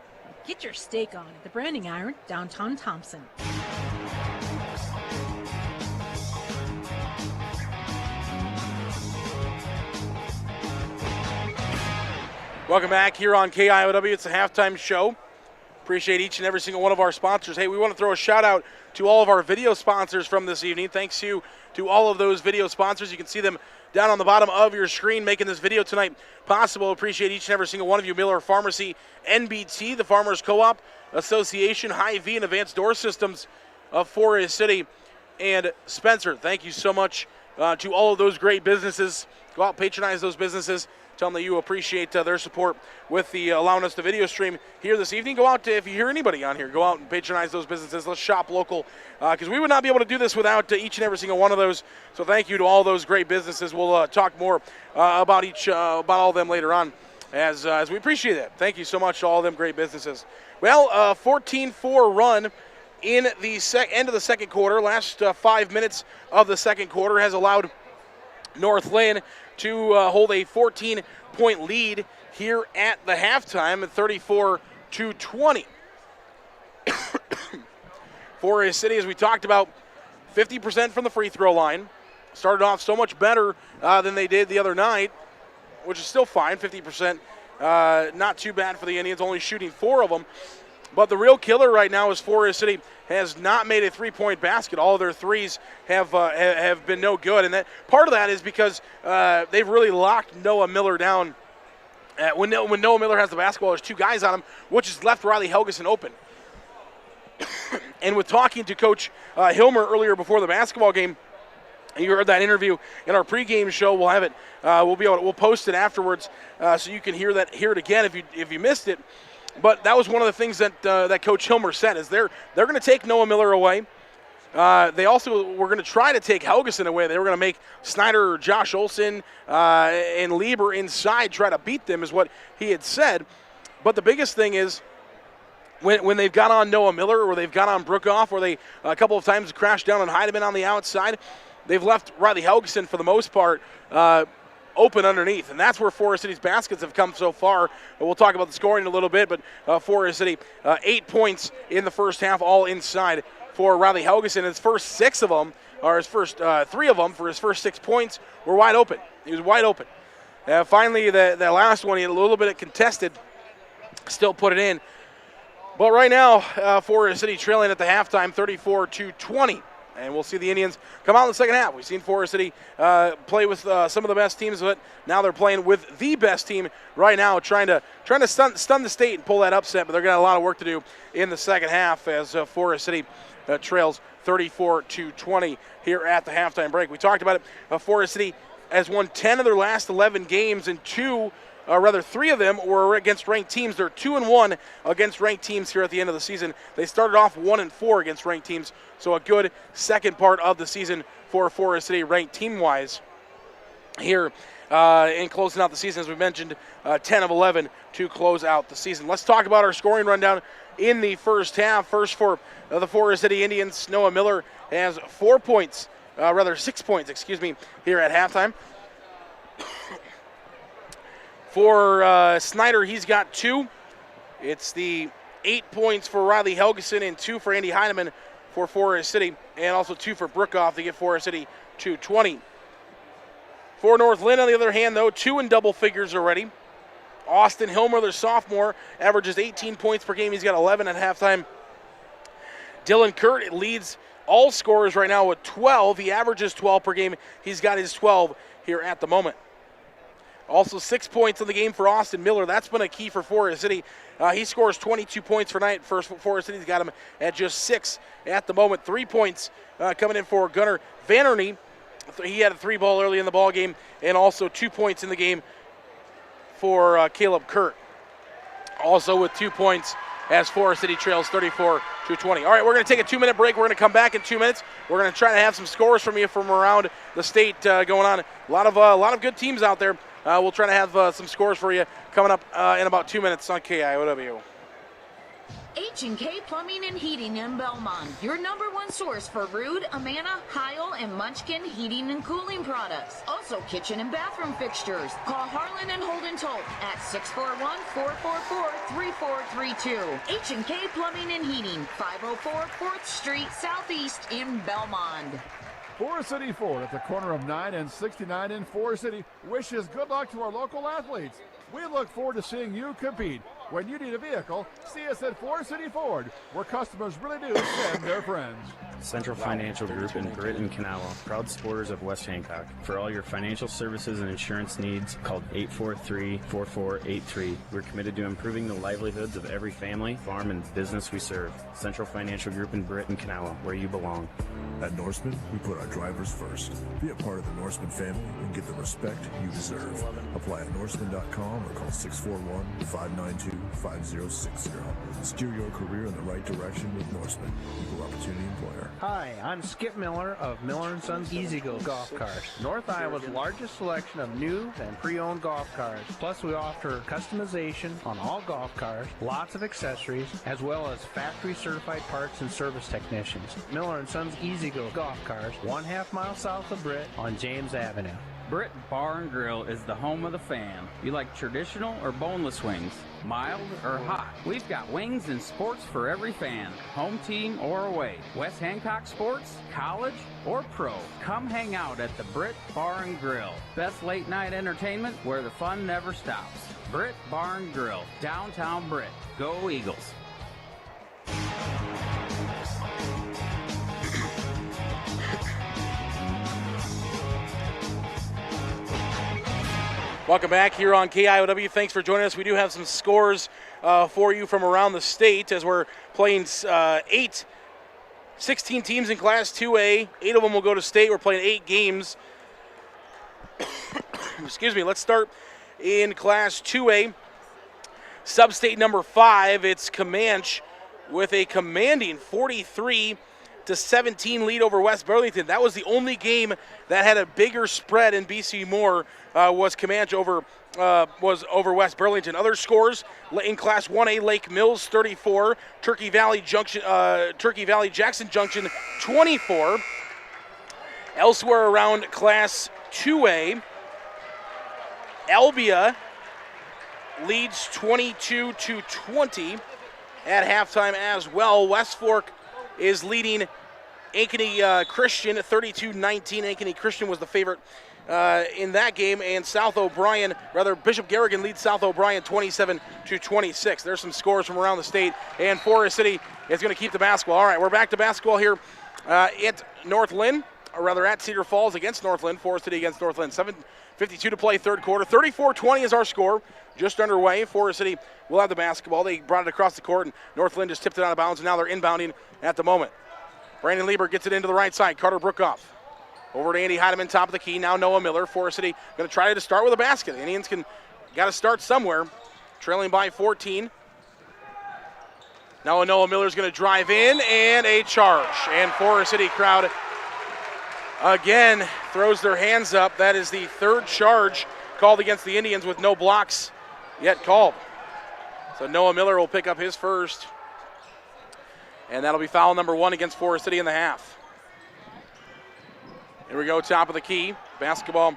Get your steak on at the Branding Iron, downtown Thompson. Welcome back here on KIOW. It's a halftime show. Appreciate each and every single one of our sponsors. Hey, we want to throw a shout out to all of our video sponsors from this evening. Thanks to all of those video sponsors. You can see them down on the bottom of your screen making this video tonight possible. Appreciate each and every single one of you. Miller Pharmacy, NBT, the Farmers Co-op Association, Hy-Vee, and Advanced Door Systems of Forest City, and Spencer. Thank you so much to all of those great businesses. Go out, patronize those businesses. Tell them that you appreciate their support with the allowing us to video stream here this evening. Go out to, if you hear anybody on here, go out and patronize those businesses. Let's shop local, because we would not be able to do this without each and every single one of those. So thank you to all those great businesses. We'll talk more about all of them later on, as we appreciate that. Thank you so much to all of them great businesses. Well, 14-4 run in the end of the second quarter. Last 5 minutes of the second quarter has allowed North Linn to hold a 14-point lead here at the halftime at 34-20. Forest City, as we talked about, 50% from the free throw line. Started off so much better than they did the other night, which is still fine, 50%. Not too bad for the Indians, only shooting 4 of them. But the real killer right now is Forest City has not made a three-point basket. All of their threes have been no good, and that part of that is because they've really locked Noah Miller down. When Noah Miller has the basketball, there's 2 guys on him, which has left Riley Helgeson open. And with talking to Coach Hilmer earlier before the basketball game, you heard that interview in our pregame show. We'll have it. We'll post it afterwards, so you can hear it again if you missed it. But that was one of the things that Coach Hilmer said, is they're going to take Noah Miller away. They also were going to try to take Helgeson away. They were going to make Snyder, Josh Olson, and Lieber inside try to beat them, is what he had said. But the biggest thing is when they've got on Noah Miller, or they've got on Brookoff, or they a couple of times crashed down on Heidemann on the outside, they've left Riley Helgeson for the most part open underneath, and that's where Forest City's baskets have come so far. We'll talk about the scoring in a little bit, but Forest City 8 points in the first half, all inside for Riley Helgeson. His first 6 of them, or his first 3 of them, for his first 6 points were wide open. He was wide open. Finally, the last one, he had a little bit of contested, still put it in. But right now, Forest City trailing at the halftime, 34-20. And we'll see the Indians come out in the second half. We've seen Forest City play with some of the best teams, but now they're playing with the best team right now, trying to stun the state and pull that upset. But they're going to have a lot of work to do in the second half as Forest City trails 34-20 here at the halftime break. We talked about it. Forest City has won 10 of their last 11 games, and 3 of them were against ranked teams. They're 2-1 against ranked teams here at the end of the season. They started off 1-4 against ranked teams, so a good second part of the season for Forest City ranked team-wise here in closing out the season. As we mentioned, 10 of 11 to close out the season. Let's talk about our scoring rundown in the first half. First for the Forest City Indians, Noah Miller has 6 points, here at halftime. For Snyder, he's got 2. It's the 8 points for Riley Helgeson and 2 for Andy Heineman for Forest City, and also 2 for Brookoff to get Forest City to 20. For North Linn, on the other hand, though, 2 in double figures already. Austin Hilmer, their sophomore, averages 18 points per game. He's got 11 at halftime. Dylan Kurt leads all scorers right now with 12. He averages 12 per game. He's got his 12 here at the moment. Also 6 points in the game for Austin Miller. That's been a key for Forest City. He scores 22 points per night. Forest City's got him at just 6 at the moment. 3 points coming in for Gunnar Vanerney. He had a 3-ball early in the ball game, and also 2 points in the game for Caleb Kurt. Also with 2 points as Forest City trails 34-20. All right, we're going to take a 2-minute break. We're going to come back in 2 minutes. We're going to try to have some scores from you from around the state going on. A lot of good teams out there. We'll try to have some scores for you coming up in about 2 minutes on KIOW. H&K Plumbing and Heating in Belmont, your #1 source for Rude, Amana, Heil, and Munchkin heating and cooling products. Also kitchen and bathroom fixtures. Call Harlan and Holden Tolt at 641-444-3432. H&K Plumbing and Heating, 504 4th Street Southeast in Belmont. Forest City Ford at the corner of 9 and 69 in Forest City wishes good luck to our local athletes. We look forward to seeing you compete. When you need a vehicle, see us at Forest City Ford, where customers really do send their friends. Central Financial Group in Britt and Kanawha, proud supporters of West Hancock. For all your financial services and insurance needs, call 843-4483. We're committed to improving the livelihoods of every family, farm, and business we serve. Central Financial Group in Britt and Kanawha, where you belong. At Norseman, we put our drivers first. Be a part of the Norseman family and get the respect you deserve. Apply at Norseman.com or call 641-592-5060. Steer your career in the right direction with Norseman, equal opportunity employer. Hi, I'm Skip Miller of Miller & Sons E-Z-Go Golf Cars, North Iowa's largest selection of new and pre-owned golf cars. Plus, we offer customization on all golf cars, lots of accessories, as well as factory-certified parts and service technicians. Miller & Sons E-Z-Go Golf Cars, 1/2 mile south of Britt on James Avenue. Britt Bar and Grill is the home of the fan. You like traditional or boneless wings? Mild or hot? We've got wings and sports for every fan. Home team or away. West Hancock sports, college, or pro. Come hang out at the Britt Bar and Grill. Best late night entertainment where the fun never stops. Britt Bar and Grill, downtown Britt. Go Eagles. Welcome back here on KIOW. Thanks for joining us. We do have some scores for you from around the state as we're playing 16 teams in Class 2A. 8 of them will go to state. We're playing 8 games. Excuse me. Let's start in Class 2A. Substate number 5. It's Comanche with a commanding 43-17 lead over West Burlington. That was the only game that had a bigger spread in BC Moore. Was Comanche over West Burlington. Other scores in Class 1A: Lake Mills 34, Turkey Valley Jackson Junction 24. Elsewhere around Class 2A, Albia leads 22-20 at halftime as well. West Fork is leading Ankeny Christian 32-19. Ankeny Christian was the favorite in that game, and Bishop Garrigan leads South O'Brien 27-26. There's some scores from around the state, and Forest City is going to keep the basketball. All right, we're back to basketball here at North Linn, or rather at Cedar Falls against North Linn. Forest City against North Linn. 7:52 to play, third quarter. 34-20 is our score. Just underway. Forest City will have the basketball. They brought it across the court, and North Linn just tipped it out of bounds, and now they're inbounding at the moment. Brandon Lieber gets it into the right side. Carter Brookoff. Over to Andy Heidemann, top of the key. Now Noah Miller. Forest City going to try to start with a basket. The Indians got to start somewhere. Trailing by 14. Now Noah Miller's going to drive in, and a charge. And Forest City crowd again throws their hands up. That is the third charge called against the Indians with no blocks yet called. So Noah Miller will pick up his first. And that'll be foul number 1 against Forest City in the half. Here we go, top of the key. Basketball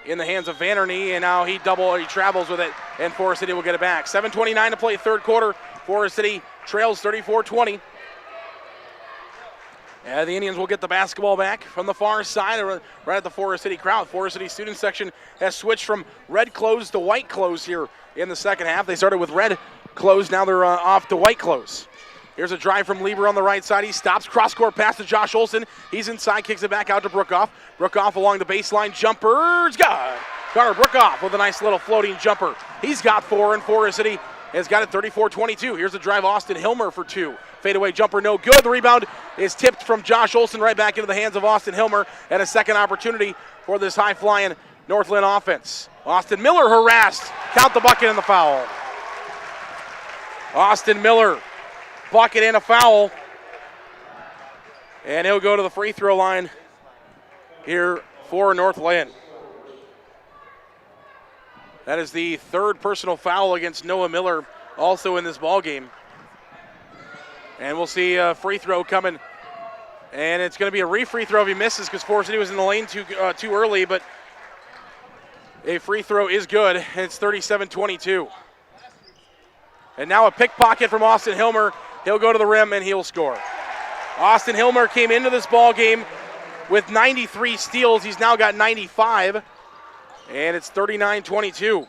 in the hands of Vanderny, and now he travels with it, and Forest City will get it back. 7:29 to play, third quarter. Forest City trails 34-20. And the Indians will get the basketball back from the far side, right at the Forest City crowd. Forest City student section has switched from red clothes to white clothes here in the second half. They started with red clothes, now they're off to white clothes. Here's a drive from Lieber on the right side. He stops. Cross-court pass to Josh Olson. He's inside, kicks it back out to Brookoff. Brookoff along the baseline. Jumper's got Carter Brookoff with a nice little floating jumper. He's got 4, and Forest City has got it 34-22. Here's a drive. Austin Hilmer for 2. Fadeaway jumper, no good. The rebound is tipped from Josh Olson right back into the hands of Austin Hilmer, and a second opportunity for this high-flying North Linn offense. Austin Miller harassed. Count the bucket and the foul. Austin Miller. Bucket and a foul. And he'll go to the free throw line here for North Linn. That is the third personal foul against Noah Miller also in this ball game. And we'll see a free throw coming. And it's going to be a re-free throw if he misses because Forest City was in the lane too early, but a free throw is good, and it's 37-22. And now a pickpocket from Austin Hilmer. He'll go to the rim, and he'll score. Austin Hilmer came into this ball game with 93 steals. He's now got 95, and it's 39-22.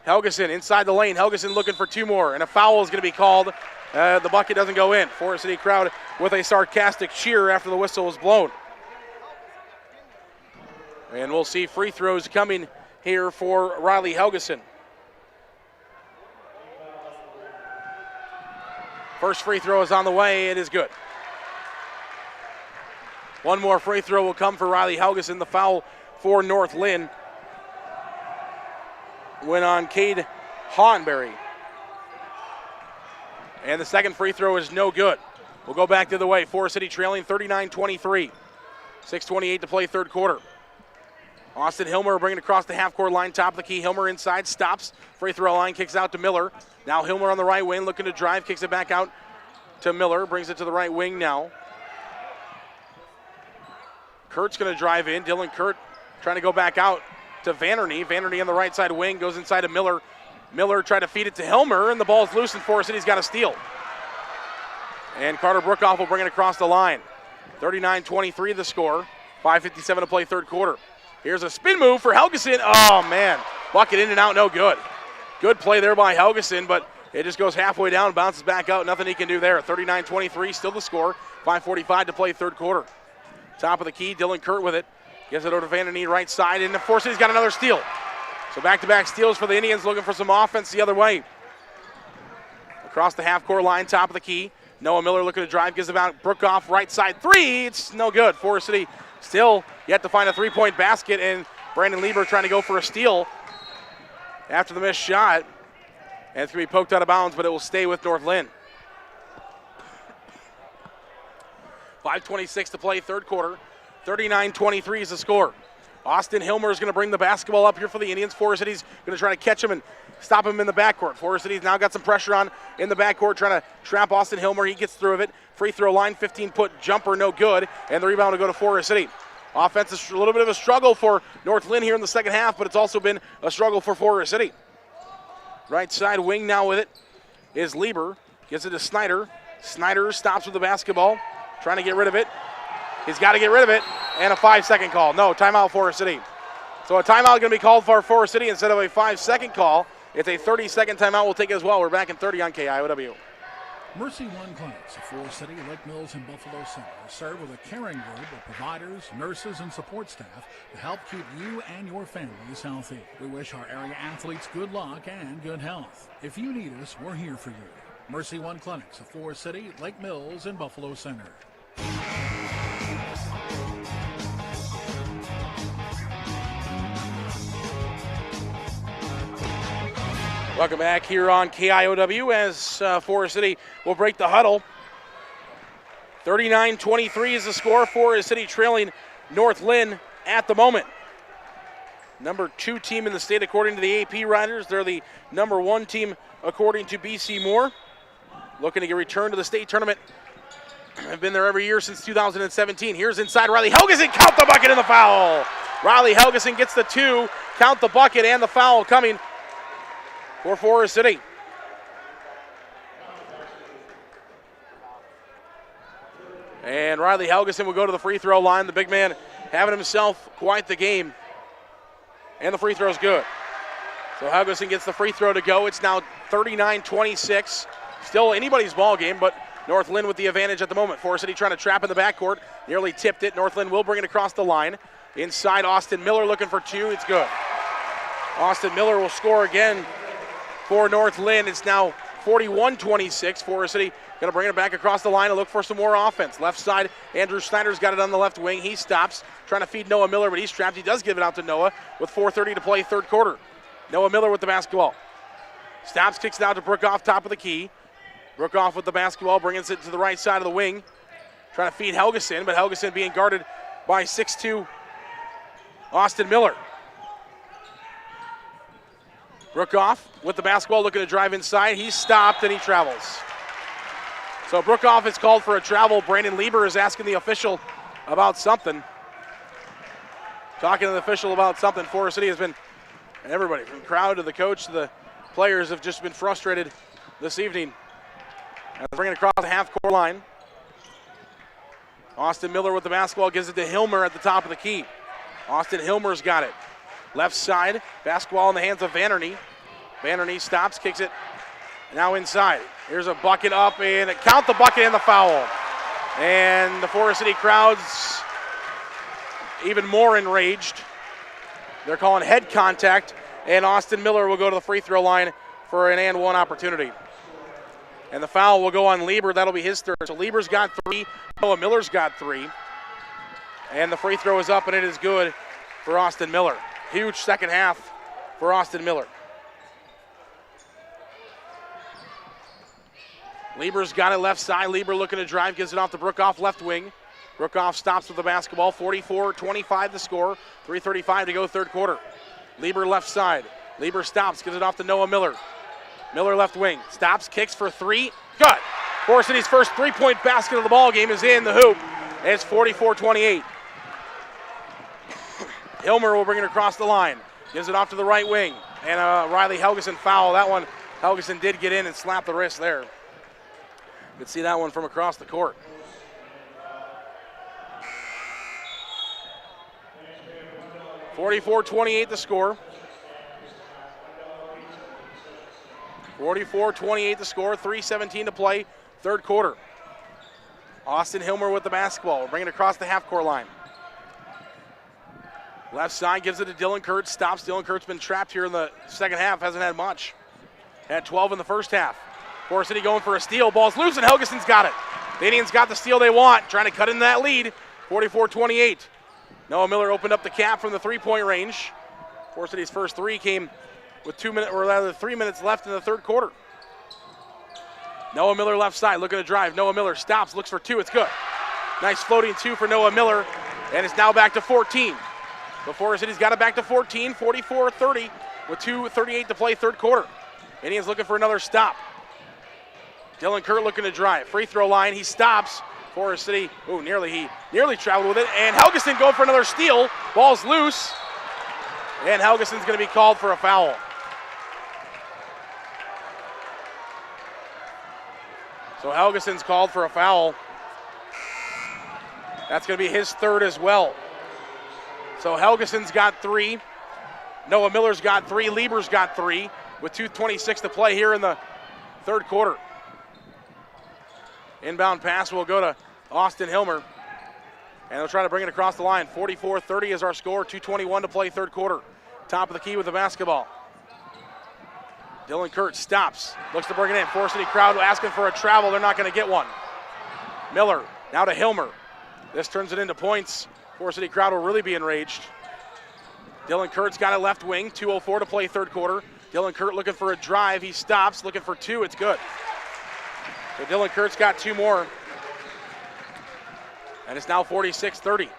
Helgeson inside the lane. Helgeson looking for two more, and a foul is going to be called. The bucket doesn't go in. Forest City crowd with a sarcastic cheer after the whistle was blown. And we'll see free throws coming here for Riley Helgeson. First free throw is on the way. It is good. One more free throw will come for Riley Helgeson. The foul for North Linn went on Cade Hawnberry. And the second free throw is no good. We'll go back the other way. Forest City trailing 39-23. 6:28 to play third quarter. Austin Hilmer bringing it across the half-court line, top of the key. Hilmer inside, stops. Free throw line, kicks out to Miller. Now Hilmer on the right wing, looking to drive, kicks it back out to Miller. Brings it to the right wing now. Kurt's going to drive in. Dylan Kurt trying to go back out to Vanderny. Vanderny on the right side wing, goes inside to Miller. Miller tried to feed it to Hilmer, and the ball's loose, and Forest City's got a steal. And Carter Brookoff will bring it across the line. 39-23 the score. 5:57 to play third quarter. Here's a spin move for Helgeson. Oh, man. Bucket in and out, no good. Good play there by Helgeson, but it just goes halfway down, bounces back out. Nothing he can do there. 39-23, still the score. 5:45 to play third quarter. Top of the key, Dylan Kurt with it. Gives it over to Vanderny right side, and Forest City's got another steal. So back-to-back steals for the Indians, looking for some offense the other way. Across the half-court line, top of the key. Noah Miller looking to drive, gives it out. Brookoff, right side three. It's no good. Forest City still yet to find a three-point basket, and Brandon Lieber trying to go for a steal after the missed shot. And it's going to be poked out of bounds, but it will stay with North Linn. 5:26 to play third quarter. 39-23 is the score. Austin Hilmer is going to bring the basketball up here for the Indians. Forest City's going to try to catch him and stop him in the backcourt. Forest City's now got some pressure on in the backcourt, trying to trap Austin Hilmer. He gets through of it. Free throw line, 15-foot jumper, no good. And the rebound will go to Forest City. Offense is a little bit of a struggle for North Linn here in the second half, but it's also been a struggle for Forest City. Right side wing now with it is Lieber. Gives it to Snyder. Snyder stops with the basketball, trying to get rid of it. He's got to get rid of it, and a 5-second call. No, timeout Forest City. So a timeout is going to be called for Forest City instead of a 5-second call. It's a 30-second timeout. We'll take it as well. We're back in 30 on KIOW. Mercy One Clinics of Forest City, Lake Mills, and Buffalo Center serve with a caring group of providers, nurses, and support staff to help keep you and your families healthy. We wish our area athletes good luck and good health. If you need us, we're here for you. Mercy One Clinics of Forest City, Lake Mills, and Buffalo Center. Welcome back here on KIOW as Forest City will break the huddle. 39-23 is the score. Forest City trailing North Linn at the moment. Number 2 team in the state according to the AP Riders. They're the number 1 team according to BC Moore. Looking to get returned to the state tournament. Have been there every year since 2017. Here's inside Riley Helgeson. Count the bucket and the foul. Riley Helgeson gets the 2. Count the bucket and the foul coming for Forest City. And Riley Helgeson will go to the free throw line. The big man having himself quite the game. And the free throw is good. So Helgeson gets the free throw to go. It's now 39-26. Still anybody's ball game, but North Linn with the advantage at the moment. Forest City trying to trap in the backcourt. Nearly tipped it. North Linn will bring it across the line. Inside, Austin Miller looking for 2. It's good. Austin Miller will score again for North Linn. It's now 41-26. Forest City going to bring it back across the line and look for some more offense. Left side, Andrew Snyder's got it on the left wing. He stops, trying to feed Noah Miller, but he's trapped. He does give it out to Noah with 4:30 to play third quarter. Noah Miller with the basketball. Stops, kicks it out to Brookoff, top of the key. Brookoff with the basketball, brings it to the right side of the wing. Trying to feed Helgeson, but Helgeson being guarded by 6'2" Austin Miller. Brookoff with the basketball, looking to drive inside. He's stopped and he travels. So Brookoff is called for a travel. Brandon Lieber is asking the official about something. Talking to the official about something. Forest City has been, everybody from the crowd to the coach to the players have just been frustrated this evening. And bringing it across the half-court line. Austin Miller with the basketball, gives it to Hilmer at the top of the key. Austin Hilmer's got it. Left side, basketball in the hands of Vanderny. Vanderny stops, kicks it now inside. Here's a bucket up, and count the bucket and the foul. And the Forest City crowd's even more enraged. They're calling head contact, and Austin Miller will go to the free throw line for an and one opportunity. And the foul will go on Lieber. That'll be his third. So Lieber's got 3. Noah Miller's got 3. And the free throw is up, and it is good for Austin Miller. Huge second half for Austin Miller. Lieber's got it left side. Lieber looking to drive, gives it off to Brookoff, left wing. Brookoff stops with the basketball. 44-25 the score. 3:35 to go third quarter. Lieber left side. Lieber stops, gives it off to Noah Miller. Miller left wing, stops, kicks for 3. Good. Forest City's first three-point basket of the ball game is in the hoop. And it's 44-28. Hilmer will bring it across the line. Gives it off to the right wing. And Riley Helgeson foul. That one, Helgeson did get in and slap the wrist there. You could see that one from across the court. (44-28) the score. 44-28 the score, 3:17 to play, third quarter. Austin Hilmer with the basketball. We'll bring it across the half-court line. Left side gives it to Dylan Kurtz, stops. Dylan Kurtz been trapped here in the second half, hasn't had much. Had 12 in the first half. Forest City going for a steal. Ball's loose, and Helgeson's got it. The Indians got the steal they want, trying to cut into that lead, 44-28. Noah Miller opened up the cap from the three-point range. Forest City's first 3 came with 3 minutes left in the third quarter. Noah Miller left side, looking to drive. Noah Miller stops, looks for 2, it's good. Nice floating 2 for Noah Miller, and it's now back to 14. The Forest City's got it back to 14, 44-30, with 2:38 to play third quarter. Indians looking for another stop. Dylan Kurt looking to drive. Free throw line, he stops. Forest City, he nearly traveled with it, and Helgeson going for another steal. Ball's loose, and Helgeson's going to be called for a foul. So Helgeson's called for a foul. That's going to be his third as well. So Helgeson's got 3. Noah Miller's got 3. Lieber's got 3 with 2:26 to play here in the third quarter. Inbound pass will go to Austin Hilmer. And they'll try to bring it across the line. 44-30 is our score. 2:21 to play third quarter. Top of the key with the basketball. Dylan Kurtz stops, looks to bring it in. Forest City crowd asking for a travel. They're not going to get one. Miller now to Hilmer. This turns it into points. Forest City crowd will really be enraged. Dylan Kurtz got it left wing. 2:04 to play third quarter. Dylan Kurt looking for a drive. He stops, looking for 2. It's good. So Dylan Kurtz got 2 more. And it's now 46-30.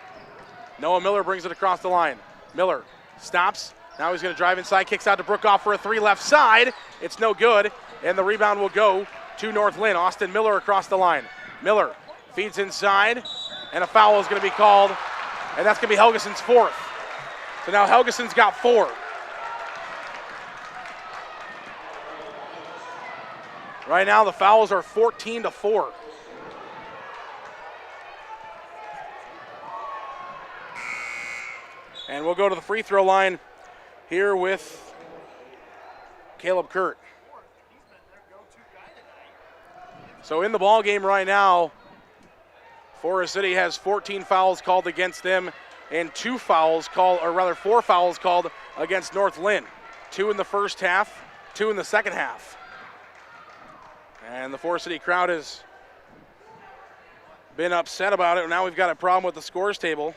Noah Miller brings it across the line. Miller stops. Now he's going to drive inside, kicks out to Brookoff for a 3 left side. It's no good, and the rebound will go to North Linn. Austin Miller across the line. Miller feeds inside, and a foul is going to be called, and that's going to be Helgeson's 4th. So now Helgeson's got 4. Right now the fouls are 14-4. And we'll go to the free throw line here with Caleb Kurt. So in the ball game right now, Forest City has 14 fouls called against them and 4 fouls called against North Linn. 2 in the first half, 2 in the second half. And the Forest City crowd has been upset about it. Now we've got a problem with the scores table.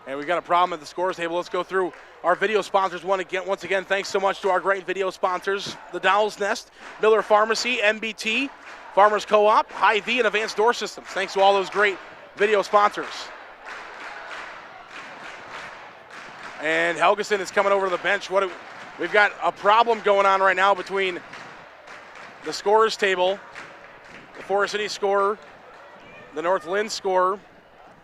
And we've got a problem at the scores table. Let's go through our video sponsors once again. Thanks so much to our great video sponsors, the Dowell's Nest, Miller Pharmacy, MBT, Farmers Co-op, Hy-Vee, and Advanced Door Systems. Thanks to all those great video sponsors. And Helgeson is coming over to the bench. We've got a problem going on right now between the scorers table, the Forest City scorer, the North Linn scorer,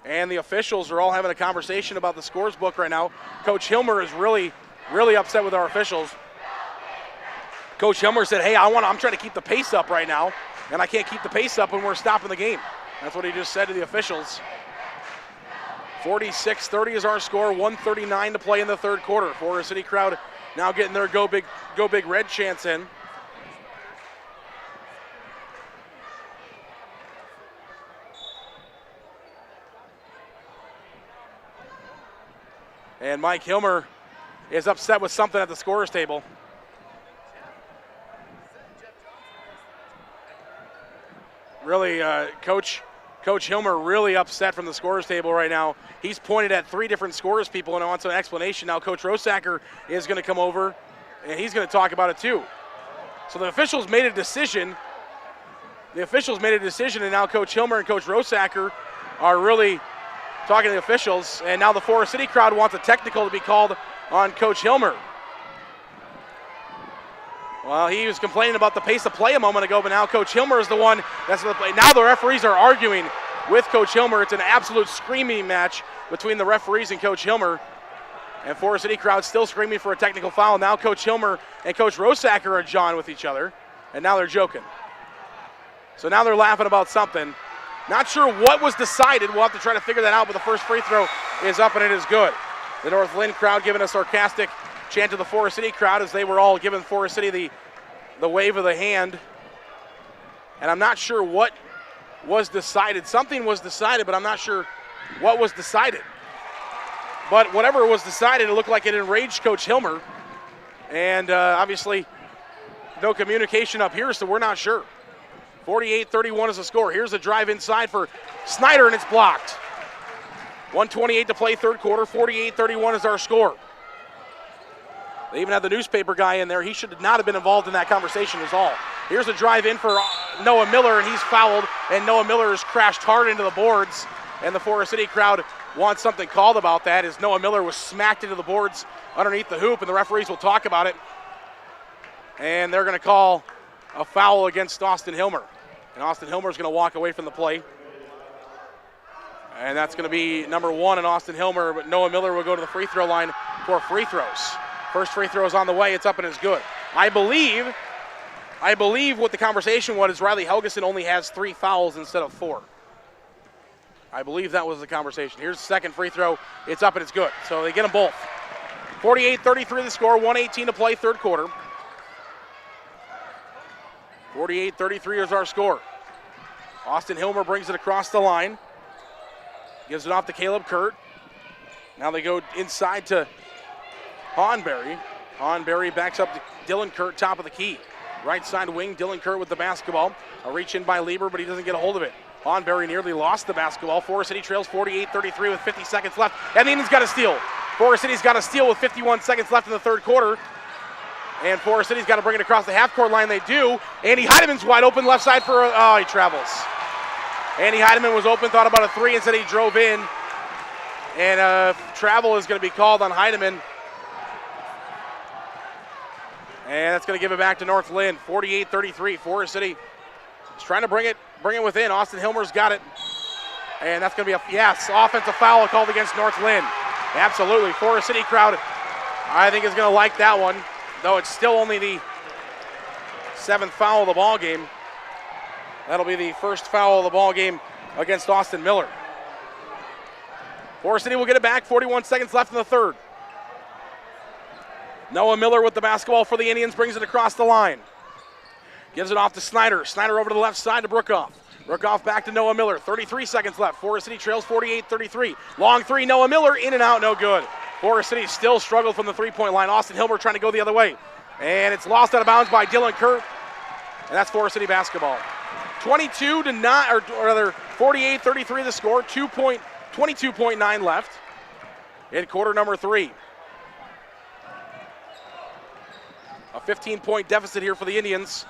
and the officials are all having a conversation about the scores book right now. Coach Hilmer is really, really upset with our officials. Coach Hilmer said, hey, I'm trying to keep the pace up right now, and I can't keep the pace up when we're stopping the game. That's what he just said to the officials. 46-30 is our score, 1:39 to play in the third quarter. Forest City crowd now getting their go big red chants in. And Mike Hilmer is upset with something at the scorer's table. Really, Coach Hilmer really upset from the scorer's table right now. He's pointed at 3 different scorers people and wants an explanation. Now Coach Rosacker is going to come over, and he's going to talk about it too. So the officials made a decision. And now Coach Hilmer and Coach Rosacker are really talking to the officials, and now the Forest City crowd wants a technical to be called on Coach Hilmer. Well, he was complaining about the pace of play a moment ago, but now Coach Hilmer is the one that's going to play. Now the referees are arguing with Coach Hilmer. It's an absolute screaming match between the referees and Coach Hilmer. And Forest City crowd still screaming for a technical foul. Now Coach Hilmer and Coach Rosacker are jawing with each other, and now they're joking. So now they're laughing about something. Not sure what was decided. We'll have to try to figure that out, but the first free throw is up, and it is good. The North Linn crowd giving a sarcastic chant to the Forest City crowd as they were all giving Forest City the wave of the hand. And I'm not sure what was decided. Something was decided, but I'm not sure what was decided. But whatever was decided, it looked like it enraged Coach Hilmer. And obviously, no communication up here, so we're not sure. 48-31 is the score. Here's a drive inside for Snyder, and it's blocked. 1:28 to play third quarter. 48-31 is our score. They even had the newspaper guy in there. He should not have been involved in that conversation at all. Here's a drive in for Noah Miller, and he's fouled, and Noah Miller has crashed hard into the boards, and the Forest City crowd wants something called about that as Noah Miller was smacked into the boards underneath the hoop, and the referees will talk about it. And they're going to call a foul against Austin Hilmer. And Austin Hilmer is going to walk away from the play. And that's going to be number 1 in Austin Hilmer, but Noah Miller will go to the free throw line for free throws. First free throw is on the way. It's up and it's good. I believe what the conversation was is Riley Helgeson only has 3 fouls instead of 4. I believe that was the conversation. Here's the second free throw. It's up and it's good. So they get them both. 48-33 the score, 1:18 to play third quarter. 48-33 is our score. Austin Hilmer brings it across the line. Gives it off to Caleb Kurt. Now they go inside to Hawnberry. Hawnberry backs up to Dylan Kurt, top of the key. Right side wing, Dylan Kurt with the basketball. A reach in by Lieber, but he doesn't get a hold of it. Hawnberry nearly lost the basketball. Forest City trails 48-33 with 50 seconds left. And the Indians got a steal. Forest City's got a steal with 51 seconds left in the third quarter. And Forest City's got to bring it across the half-court line. They do. Andy Heideman's wide open left side for he travels. Andy Heideman was open, thought about a 3, instead he drove in. And travel is going to be called on Heideman. And that's going to give it back to North Linn. 48-33. Forest City is trying to bring it within. Austin Hilmer's got it. And that's going to be offensive foul called against North Linn. Absolutely. Forest City crowd, I think, is going to like that one, though it's still only the 7th foul of the ball game. That'll be the first foul of the ball game against Austin Miller. Forest City will get it back. 41 seconds left in the third. Noah Miller with the basketball for the Indians, brings it across the line. Gives it off to Snyder. Snyder over to the left side to Brookoff. Brookoff back to Noah Miller. 33 seconds left. Forest City trails 48-33. Long 3, Noah Miller, in and out, no good. Forest City still struggled from the three-point line. Austin Hilmer trying to go the other way. And it's lost out of bounds by Dylan Kurt. And that's Forest City basketball. 48-33 the score. 22.9 left in quarter number 3. A 15-point deficit here for the Indians.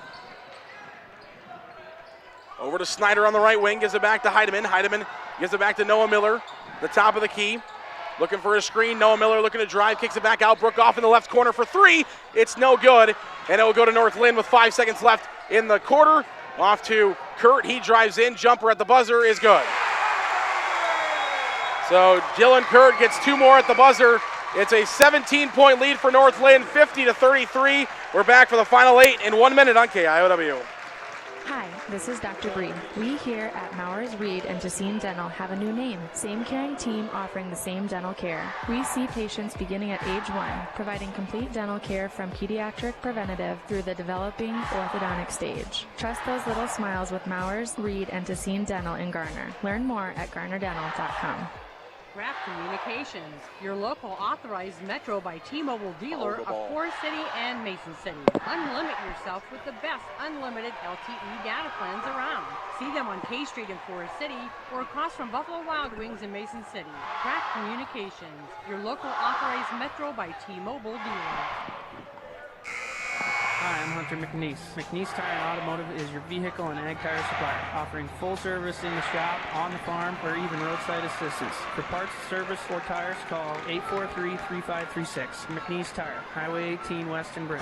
Over to Snyder on the right wing, gives it back to Heideman. Heideman Gives it back to Noah Miller, the top of the key. Looking for a screen. Noah Miller looking to drive, kicks it back out. Brookoff in the left corner for three. It's no good, and it will go to North Linn with 5 seconds left in the quarter. Off to Kurt. He drives in. Jumper at the buzzer is good. So Dylan Kurt gets 2 more at the buzzer. It's a 17-point lead for North Linn, 50-33. We're back for the final 8 in 1 minute on KIOW. Hi, this is Dr. Bree. We here at Mowers, Reed, and Tessine Dental have a new name. Same caring team offering the same dental care. We see patients beginning at age 1, providing complete dental care from pediatric preventative through the developing orthodontic stage. Trust those little smiles with Mowers, Reed, and Tessine Dental in Garner. Learn more at garnerdental.com. Craft Communications, your local authorized Metro by T-Mobile dealer of Forest City and Mason City. Unlimit yourself with the best unlimited LTE data plans around. See them on K Street in Forest City or across from Buffalo Wild Wings in Mason City. Craft Communications, your local authorized Metro by T-Mobile dealer. Hi, I'm Hunter McNeese. McNeese Tire and Automotive is your vehicle and ag tire supplier, offering full service in the shop, on the farm, or even roadside assistance. For parts, service, or tires, call 843-3536. McNeese Tire, Highway 18 West in Britt.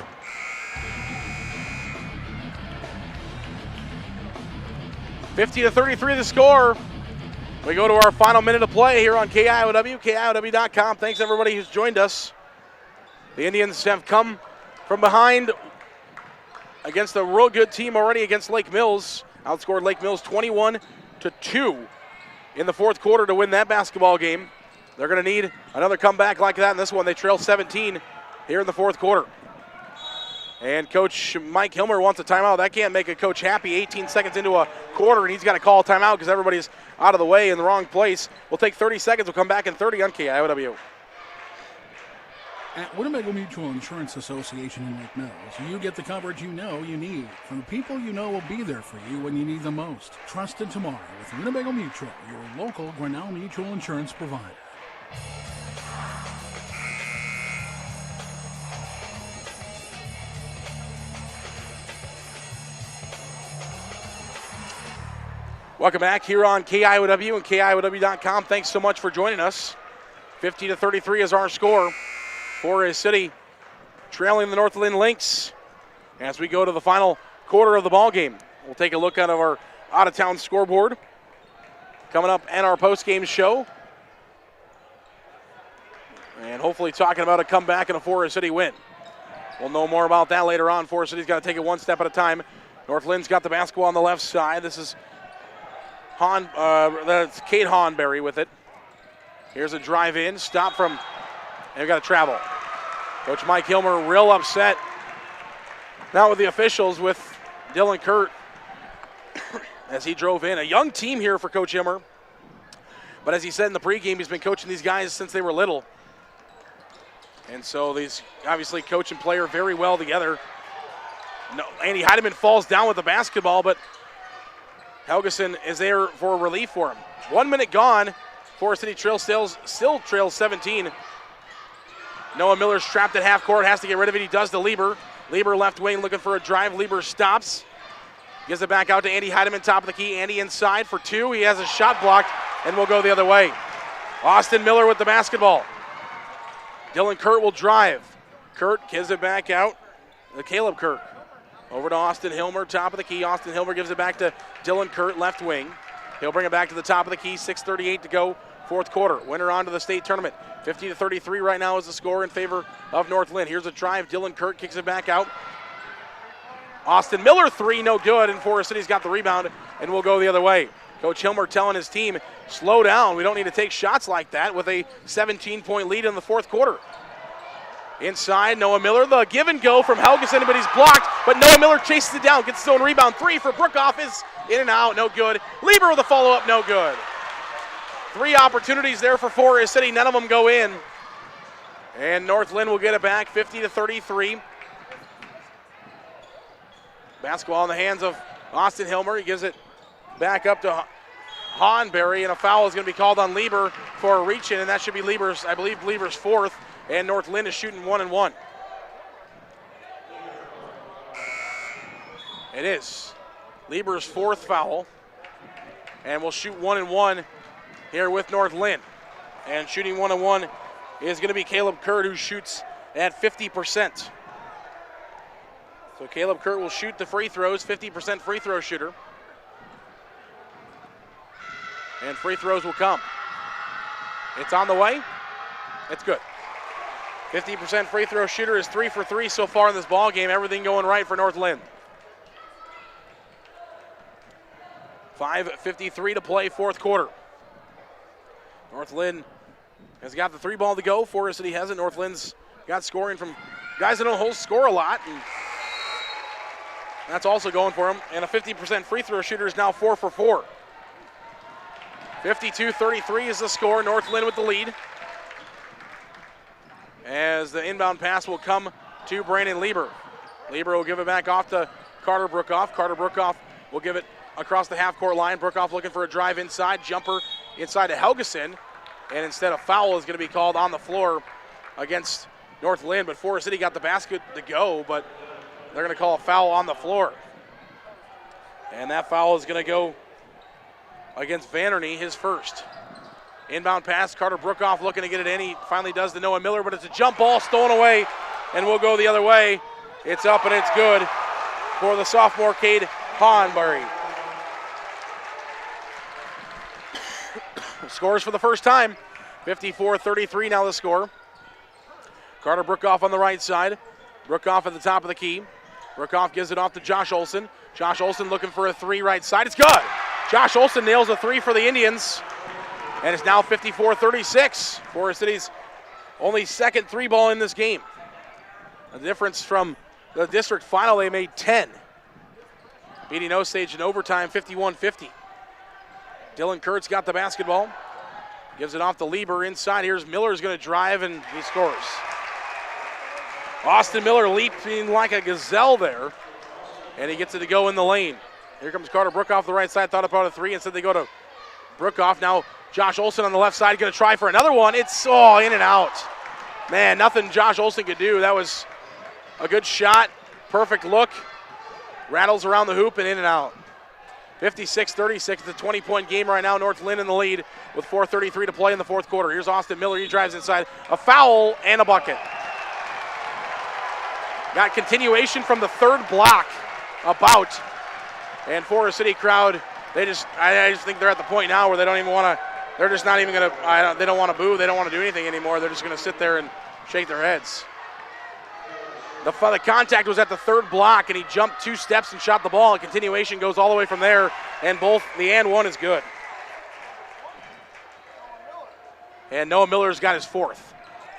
$50-33 the score. We go to our final minute of play here on KIOW, KIOW.com. Thanks everybody who's joined us. The Indians have come from behind against a real good team already against Lake Mills. Outscored Lake Mills 21-2 in the fourth quarter to win that basketball game. They're going to need another comeback like that in this one. They trail 17 here in the fourth quarter. And Coach Mike Hilmer wants a timeout. That can't make a coach happy. 18 seconds into a quarter, and he's got to call a timeout because everybody's out of the way in the wrong place. We'll take 30 seconds. We'll come back in 30 on KIOW. At Winnebago Mutual Insurance Association in Lake Mills, you get the coverage you know you need from the people you know will be there for you when you need the most. Trusted tomorrow with Winnebago Mutual, your local Grinnell Mutual Insurance provider. Welcome back here on KIOW and KIOW.com. Thanks so much for joining us. 50-33 is our score. Forest City trailing the North Linn Lynx as we go to the final quarter of the ball game. We'll take a look at our out-of-town scoreboard coming up in our post-game show. And hopefully talking about a comeback and a Forest City win. We'll know more about that later on. Forest City's got to take it one step at a time. North Lynn's got the basketball on the left side. This is that's Kate Hawnberry with it. Here's a drive in, stop from, and we've got to travel. Coach Mike Hilmer real upset. Now with the officials with Dylan Kurt as he drove in. A young team here for Coach Hilmer. But as he said in the pregame, he's been coaching these guys since they were little. And so these obviously coach and player very well together. No, Andy Heidemann falls down with the basketball, but Helgeson is there for relief for him. 1 minute gone. Forest City still trails 17. Noah Miller's trapped at half court, has to get rid of it. He does to Lieber. Lieber left wing looking for a drive. Lieber stops. Gives it back out to Andy Heidemann, top of the key. Andy inside for two. He has a shot blocked and will go the other way. Austin Miller with the basketball. Dylan Kurt will drive. Kurt gives it back out to Caleb Kurt. Over to Austin Hilmer, top of the key. Austin Hilmer gives it back to Dylan Kurt, left wing. He'll bring it back to the top of the key. 6:38 to go, fourth quarter. Winner on to the state tournament. 50-33 right now is the score in favor of North Linn. Here's a drive. Dylan Kurt kicks it back out. Austin Miller, three, no good, and Forest City's got the rebound and will go the other way. Coach Hilmer telling his team, slow down. We don't need to take shots like that with a 17-point lead in the fourth quarter. Inside, Noah Miller, the give and go from Helgeson, but he's blocked. But Noah Miller chases it down, gets his own rebound. Three for Brookoff is in and out, no good. Lieber with a follow-up, no good. Three opportunities there for Forest City, none of them go in. And North Linn will get it back, 50-33. Basketball in the hands of Austin Hilmer. He gives it back up to Hawnberry, and a foul is going to be called on Lieber for a reach-in, and that should be Lieber's, I believe, Lieber's fourth. And North Linn is shooting 1-1. It is Lieber's fourth foul. And we'll shoot 1-1 here with North Linn. And shooting 1-on-1 is going to be Caleb Kurt, who shoots at 50%. So Caleb Kurt will shoot the free throws, 50% free throw shooter. And free throws will come. It's on the way. It's good. 50% free throw shooter is 3 for 3 so far in this ball game. Everything going right for North Linn. 5:53 to play, fourth quarter. North Linn has got the 3 ball to go. Forest City hasn't. North Lynn's got scoring from guys that don't score a lot, and that's also going for them. And a 50% free throw shooter is now 4 for 4. 52-33 is the score. North Linn with the lead. As the inbound pass will come to Brandon Lieber. Lieber will give it back off to Carter Brookoff. Carter Brookoff will give it across the half-court line. Brookoff looking for a drive inside. Jumper inside to Helgeson. And instead, a foul is going to be called on the floor against North Linn. But Forest City got the basket to go, but they're going to call a foul on the floor. And that foul is going to go against Vanderny, his first. Inbound pass, Carter Brookoff looking to get it in. He finally does to Noah Miller, but it's a jump ball stolen away, and we'll go the other way. It's up and it's good for the sophomore Cade Hahnberry. Scores for the first time. 54-33 now the score. Carter Brookoff on the right side. Brookoff at the top of the key. Brookoff gives it off to Josh Olson. Josh Olson looking for a 3 right side. It's good. Josh Olson nails a 3 for the Indians. And it's now 54-36. Forest City's only second 3 ball in this game. The difference from the district final, they made 10. Beating Osage in overtime, 51-50. Dylan Kurtz got the basketball. Gives it off to Lieber inside. Here's Miller's going to drive, and he scores. Austin Miller leaping like a gazelle there. And he gets it to go in the lane. Here comes Carter Brookoff the right side. Thought about a 3. Instead they go to Brookoff. Now Josh Olson on the left side going to try for another one. It's in and out. Man, nothing Josh Olson could do. That was a good shot. Perfect look. Rattles around the hoop and in and out. 56-36. It's a 20-point game right now. North Linn in the lead with 4:33 to play in the fourth quarter. Here's Austin Miller. He drives inside. A foul and a bucket. Got continuation from the third block about. And Forest City crowd, I just think they're at the point now where they don't even want to, they're just not even going to, they don't want to boo, they don't want to do anything anymore. They're just going to sit there and shake their heads. The contact was at the third block, and he jumped 2 steps and shot the ball. And continuation goes all the way from there, and the and one is good. And Noah Miller's got his 4th.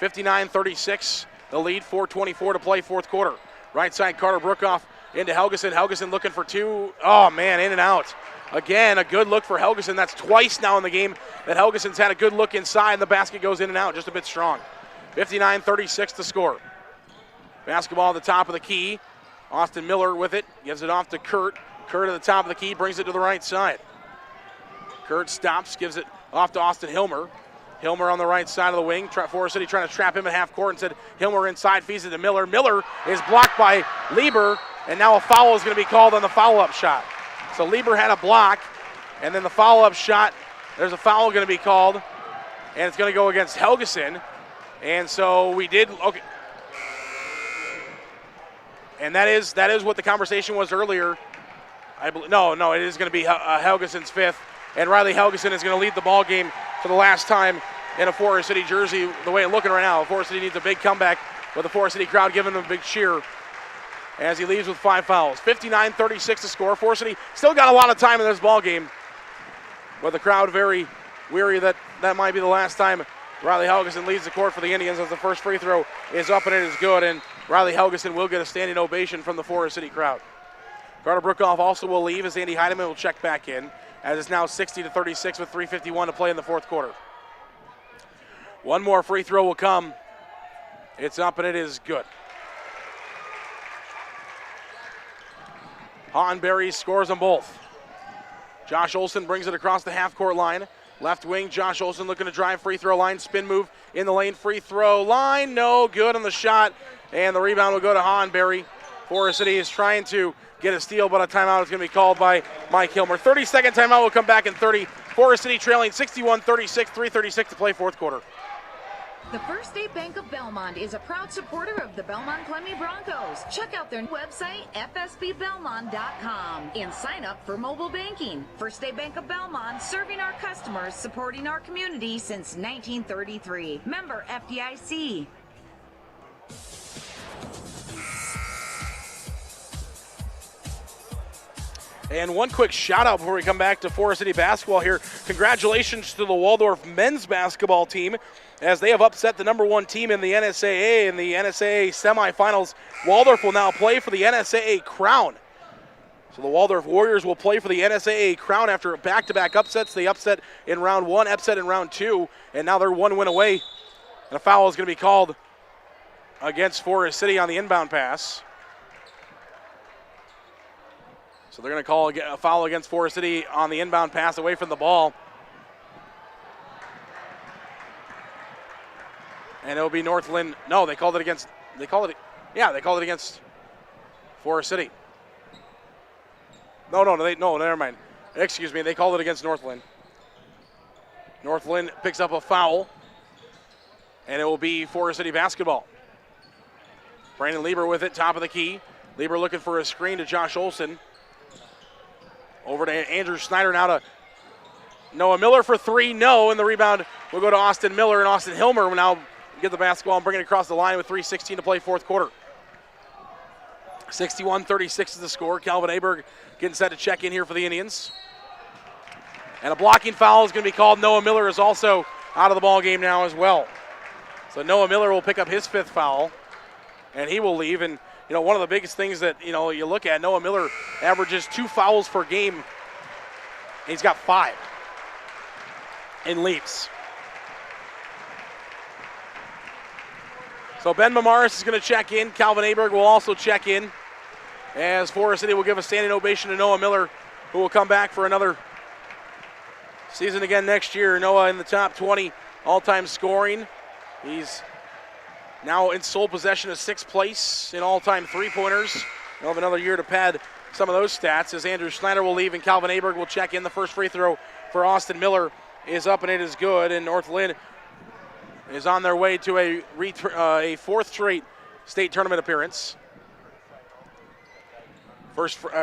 59-36, the lead, 4:24 to play, fourth quarter. Right side, Carter Brookoff into Helgeson. Helgeson looking for 2. Oh, man, in and out. Again, a good look for Helgeson. That's twice now in the game that Helgeson's had a good look inside, and the basket goes in and out, just a bit strong. 59-36 to score. Basketball at the top of the key. Austin Miller with it. Gives it off to Kurt. Kurt at the top of the key brings it to the right side. Kurt stops, gives it off to Austin Hilmer. Hilmer on the right side of the wing. Forest City trying to trap him at half court. Instead, Hilmer inside feeds it to Miller. Miller is blocked by Lieber, and now a foul is going to be called on the follow-up shot. So Lieber had a block, and then the follow-up shot, there's a foul going to be called, and it's going to go against Helgeson. And so we did, okay. And that is what the conversation was earlier. No, it is going to be Helgeson's 5th, and Riley Helgeson is going to lead the ball game for the last time in a Forest City jersey. The way it's looking right now, Forest City needs a big comeback with the Forest City crowd giving him a big cheer as he leaves with 5 fouls. 59-36 to score. Forest City still got a lot of time in this ball game, but the crowd very weary that might be the last time Riley Helgeson leads the court for the Indians, as the first free throw is up and it is good, and Riley Helgeson will get a standing ovation from the Forest City crowd. Carter Brookoff also will leave as Andy Heidemann will check back in, as it's now 60-36 with 3:51 to play in the fourth quarter. One more free throw will come. It's up and it is good. Hahnberry scores them both. Josh Olson brings it across the half-court line. Left wing, Josh Olson looking to drive free throw line. Spin move in the lane, free throw line. No good on the shot. And the rebound will go to Hahnberry Forest City is trying to get a steal, but a timeout is going to be called by Mike Hilmer. 30-second timeout will come back in 30. Forest City trailing 61-36, 3:36 to play fourth quarter. The First State Bank of Belmont is a proud supporter of the Belmont-Clemmy Broncos. Check out their website, fsbbelmont.com, and sign up for mobile banking. First State Bank of Belmont, serving our customers, supporting our community since 1933. Member FDIC. And one quick shout out before we come back to Forest City basketball here. Congratulations to the Waldorf men's basketball team as they have upset the number one team in the NSAA in the NSAA semifinals. Waldorf will now play for the NSAA crown. So the Waldorf Warriors will play for the NSAA crown after back-to-back upsets. They upset in round one, upset in round two, and now they're one win away. And a foul is going to be called against Forest City on the inbound pass. So they're going to call a foul against Forest City on the inbound pass away from the ball. And it'll be North Linn. No, they called it against against Forest City. No, never mind. Excuse me, they called it against North Linn. North Linn picks up a foul, and it will be Forest City basketball. Brandon Lieber with it, top of the key. Lieber looking for a screen to Josh Olson. Over to Andrew Snyder, now to Noah Miller for three, no, and the rebound will go to Austin Miller, and Austin Hilmer will now get the basketball and bring it across the line with 3:16 to play fourth quarter. 61-36 is the score. Calvin Aberg getting set to check in here for the Indians. And a blocking foul is going to be called. Noah Miller is also out of the ball game now as well. So Noah Miller will pick up his fifth foul, and he will leave. And you know, one of the biggest things that, you know, you look at, Noah Miller averages 2 fouls per game. And he's got 5 and leaves. So Ben Mamaris is going to check in. Calvin Aberg will also check in as Forest City will give a standing ovation to Noah Miller, who will come back for another season again next year. Noah in the top 20 all-time scoring. He's now in sole possession of 6th place in all-time three-pointers. He'll have another year to pad some of those stats as Andrew Snyder will leave and Calvin Aberg will check in. The first free throw for Austin Miller is up and it is good, and North Linn is on their way to a 4th straight state tournament appearance.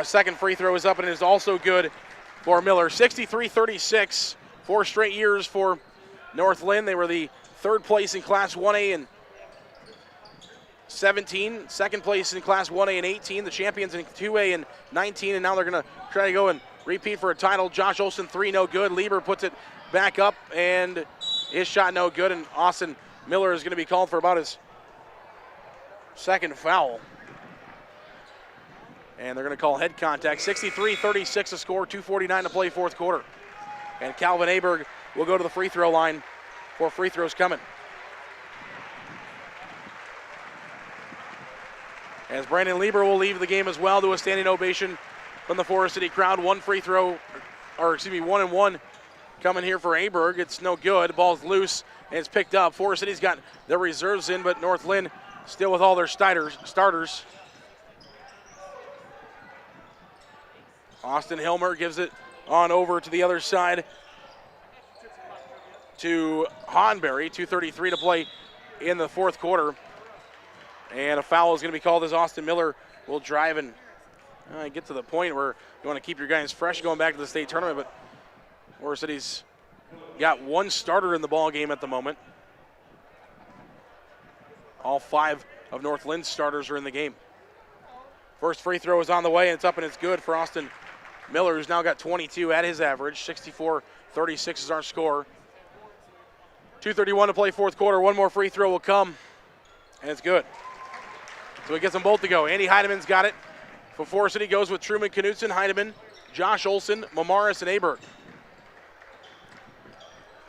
Second free throw is up and it is also good for Miller. 63-36, 4 straight years for North Linn. They were the 3rd place in Class 1A in 17, 2nd place in Class 1A in 18, the champions in 2A in 19, and now they're going to try to go and repeat for a title. Josh Olson, 3, no good. Lieber puts it back up, and his shot no good, and Austin Miller is going to be called for about his 2nd foul. And they're going to call head contact. 63-36 to score, 2:49 to play fourth quarter. And Calvin Aberg will go to the free throw line. 4 free throws coming. As Brandon Lieber will leave the game as well to a standing ovation from the Forest City crowd. 1 and 1 coming here for Aberg. It's no good. The ball's loose and it's picked up. Forest City's got their reserves in, but North Linn still with all their starters. Austin Hilmer gives it on over to the other side to Hanbury. 2:33 to play in the fourth quarter. And a foul is going to be called as Austin Miller will drive and get to the point where you want to keep your guys fresh going back to the state tournament. But Forest City's got 1 starter in the ball game at the moment. All 5 of North Linn's starters are in the game. First free throw is on the way, and it's up and it's good for Austin Miller, who's now got 22 at his average. 64-36 is our score. 2:31 to play fourth quarter. 1 more free throw will come, and it's good. So he gets them both to go. Andy Heideman's got it. For Forest City goes with Truman Knutson, Heideman, Josh Olson, Mamaris, and Aberg.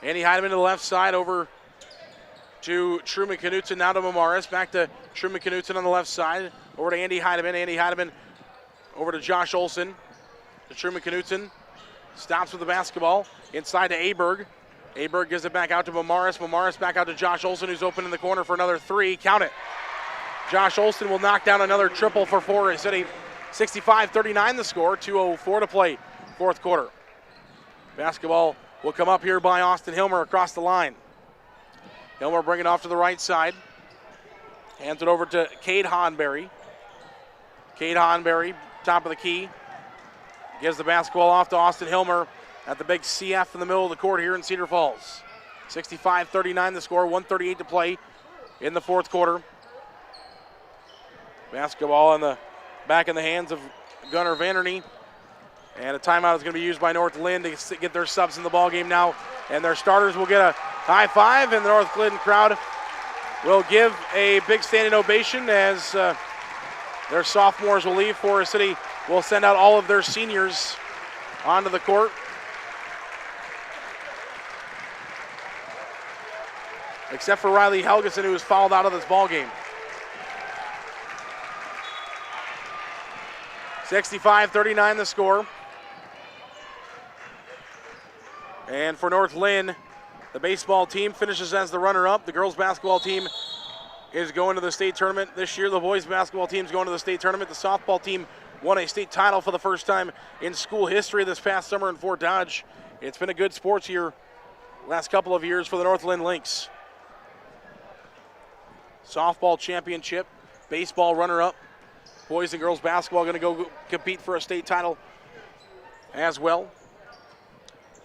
Andy Heideman to the left side over to Truman Knutson, now to Mamaris. Back to Truman Knutson on the left side. Over to Andy Heideman. Andy Heideman over to Josh Olson. To Truman Knutson. Stops with the basketball. Inside to Aberg. Aberg gives it back out to Mamaris. Mamaris back out to Josh Olson, who's open in the corner for another 3. Count it. Josh Olson will knock down another triple for Forest City. 65-39 the score, 2:04 to play, fourth quarter. Basketball will come up here by Austin Hilmer across the line. Hilmer bringing it off to the right side. Hands it over to Cade Honberry. Cade Honberry, top of the key. Gives the basketball off to Austin Hilmer at the big CF in the middle of the court here in Cedar Falls. 65-39 the score, 1:38 to play in the fourth quarter. Basketball back in the hands of Gunnar Vanderney. And a timeout is going to be used by North Linn to get their subs in the ball game now. And their starters will get a high five, and the North Linn crowd will give a big standing ovation as their sophomores will leave. Forest City will send out all of their seniors onto the court. Except for Riley Helgeson, who was fouled out of this ball game. 65-39 the score. And for North Linn, the baseball team finishes as the runner-up. The girls basketball team is going to the state tournament this year. The boys basketball team is going to the state tournament. The softball team won a state title for the first time in school history this past summer in Fort Dodge. It's been a good sports year last couple of years for the North Linn Lynx. Softball championship, baseball runner-up. Boys and girls basketball going to go compete for a state title as well.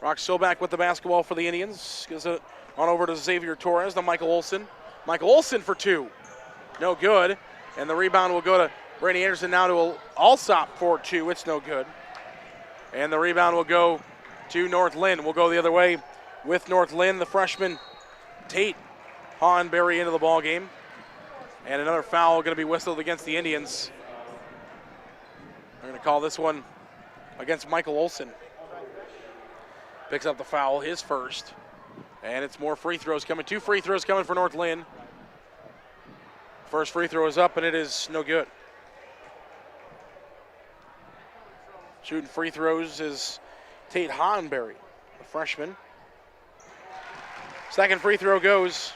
Brock Sobak with the basketball for the Indians. Gives it on over to Xavier Torres, to Michael Olson. Michael Olson for two. No good. And the rebound will go to Brady Anderson now to Alsop for two. It's no good. And the rebound will go to North Linn. We'll go the other way with North Linn. The freshman Tate Honberry into the ball game. And another foul going to be whistled against the Indians. They're going to call this one against Michael Olson. Picks up the foul, his first. And it's more free throws coming. 2 free throws coming for North Linn. First free throw is up, and it is no good. Shooting free throws is Tate Honberry, the freshman. Second free throw goes.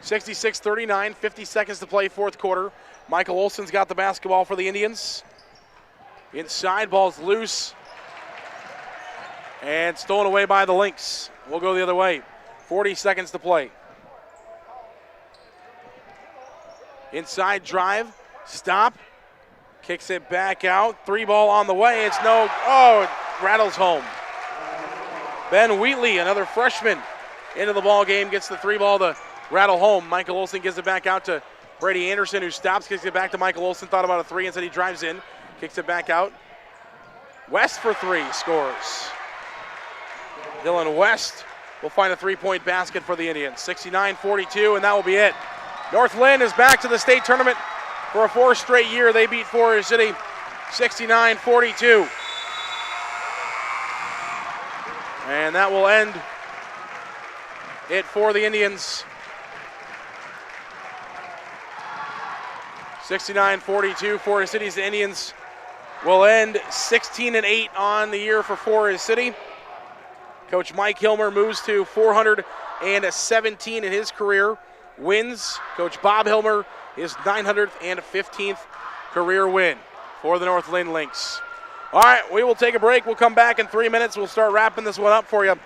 66-39, 50 seconds to play, fourth quarter. Michael Olson's got the basketball for the Indians. Inside, ball's loose. And stolen away by the Lynx. We'll go the other way. 40 seconds to play. Inside drive, stop. Kicks it back out. 3 ball on the way. It's no, it rattles home. Ben Wheatley, another freshman, into the ball game, gets the 3 ball to rattle home. Michael Olson gives it back out to Brady Anderson, who stops, kicks it back to Michael Olson. Thought about a 3, instead he drives in, kicks it back out. West for 3 scores. Dylan West will find a 3-point basket for the Indians. 69-42, and that will be it. North Linn is back to the state tournament for a 4th straight year. They beat Forest City 69-42. And that will end it for the Indians. 69-42, Forest City's the Indians will end 16-8 on the year for Forest City. Coach Mike Hilmer moves to 417 in his career wins. Coach Bob Hilmer, his 915th career win for the North Linn Lynx. All right, we will take a break. We'll come back in 3 minutes. We'll start wrapping this one up for you.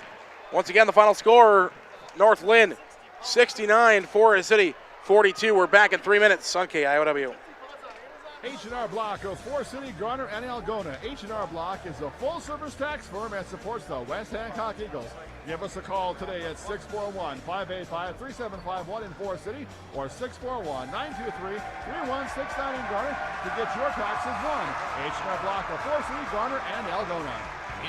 Once again, the final score, North Linn 69, Forest City 42. We're back in 3 minutes on KIOW. H&R Block of Forest City, Garner, and Algona. H&R Block is a full-service tax firm and supports the West Hancock Eagles. Give us a call today at 641-585-3751 in Forest City or 641-923-3169 in Garner to get your taxes won. H&R Block of Forest City, Garner, and Algona.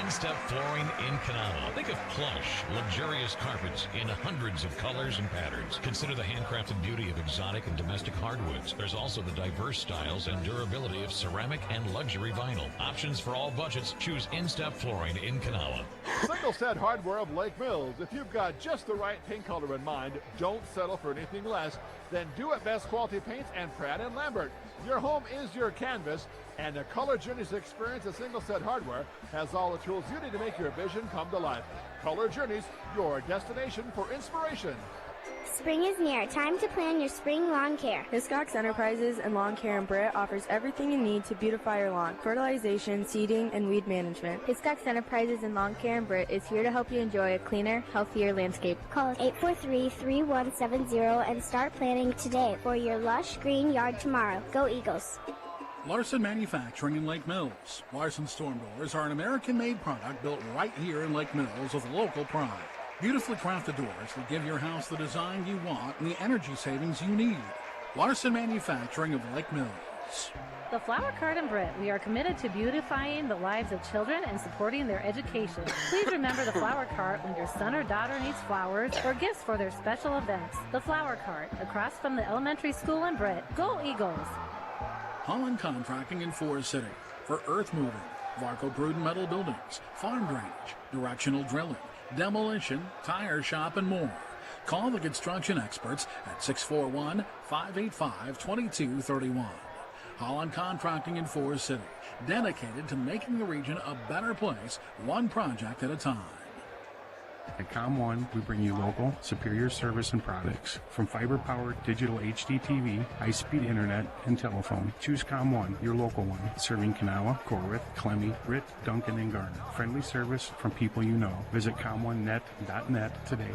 In-step flooring in Kanawha. Think of plush, luxurious carpets in hundreds of colors and patterns. Consider the handcrafted beauty of exotic and domestic hardwoods. There's also the diverse styles and durability of ceramic and luxury vinyl. Options for all budgets. Choose In-step flooring in Kanawha. Single Set Hardware of Lake Mills. If you've got just the right paint color in mind, don't settle for anything less than Do It Best Quality Paints and Pratt & Lambert. Your home is your canvas, and the Color Journeys experience at Single Set Hardware has all the tools you need to make your vision come to life. Color Journeys, your destination for inspiration. Spring is near. Time to plan your spring lawn care. Hiscox Enterprises and Lawn Care in Britt offers everything you need to beautify your lawn: fertilization, seeding, and weed management. Hiscox Enterprises and Lawn Care in Britt is here to help you enjoy a cleaner, healthier landscape. Call 843-3170 and start planning today for your lush green yard tomorrow. Go Eagles. Larson Manufacturing in Lake Mills. Larson Storm Doors are an American-made product built right here in Lake Mills with local pride. Beautifully crafted doors that give your house the design you want and the energy savings you need. Larson Manufacturing of Lake Mills. The Flower Cart in Britt. We are committed to beautifying the lives of children and supporting their education. Please remember the Flower Cart when your son or daughter needs flowers or gifts for their special events. The Flower Cart, across from the elementary school in Britt. Go Eagles! Holland Contracting in Forest City for earth moving, Varco Pruden metal buildings, farm drainage, directional drilling, demolition, tire shop, and more. Call the construction experts at 641-585-2231. Holland Contracting in Forest City, dedicated to making the region a better place, one project at a time. At ComOne, we bring you local, superior service and products. From fiber-powered digital HD TV, high-speed internet, and telephone, choose ComOne, your local one, serving Kanawha, Corwith, Clemmy, Britt, Duncan, and Garner. Friendly service from people you know. Visit ComOneNet.net today.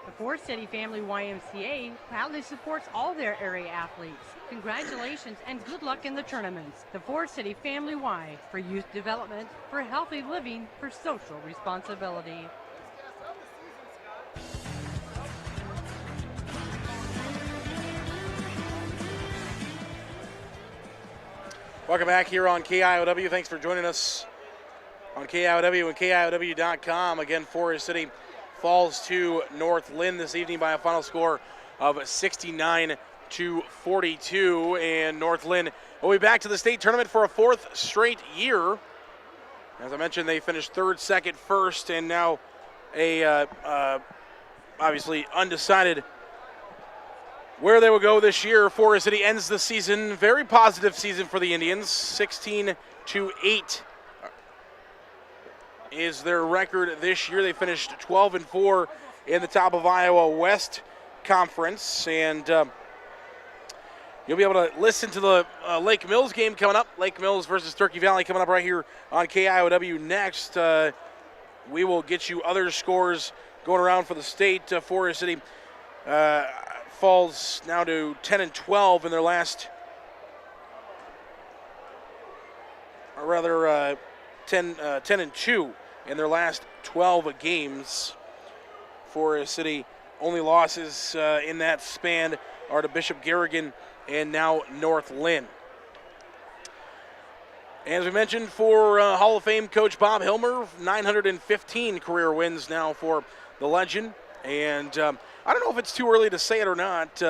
The Forest City Family YMCA proudly supports all their area athletes. Congratulations and good luck in the tournaments. The Forest City Family Y, for youth development, for healthy living, for social responsibility. Welcome back here on KIOW. Thanks for joining us on KIOW and KIOW.com. Again, Forest City falls to North Linn this evening by a final score of 69-42, and North Linn will be back to the state tournament for a fourth straight year. As I mentioned, they finished third, second, first, and now a obviously undecided where they will go this year. Forest City ends the season, very positive season for the Indians, 16-8. Is their record this year. They finished 12-4 in the top of Iowa West Conference, and you'll be able to listen to the Lake Mills game coming up. Lake Mills versus Turkey Valley coming up right here on KIOW next. We will get you other scores going around for the state. Forest City falls now to 10-12 in their last, or rather 10-2 in their last 12 games. Forest City only losses in that span are to Bishop Garrigan and now North Linn. As we mentioned, for Hall of Fame coach Bob Hilmer, 915 career wins now for the legend. And I don't know if it's too early to say it or not,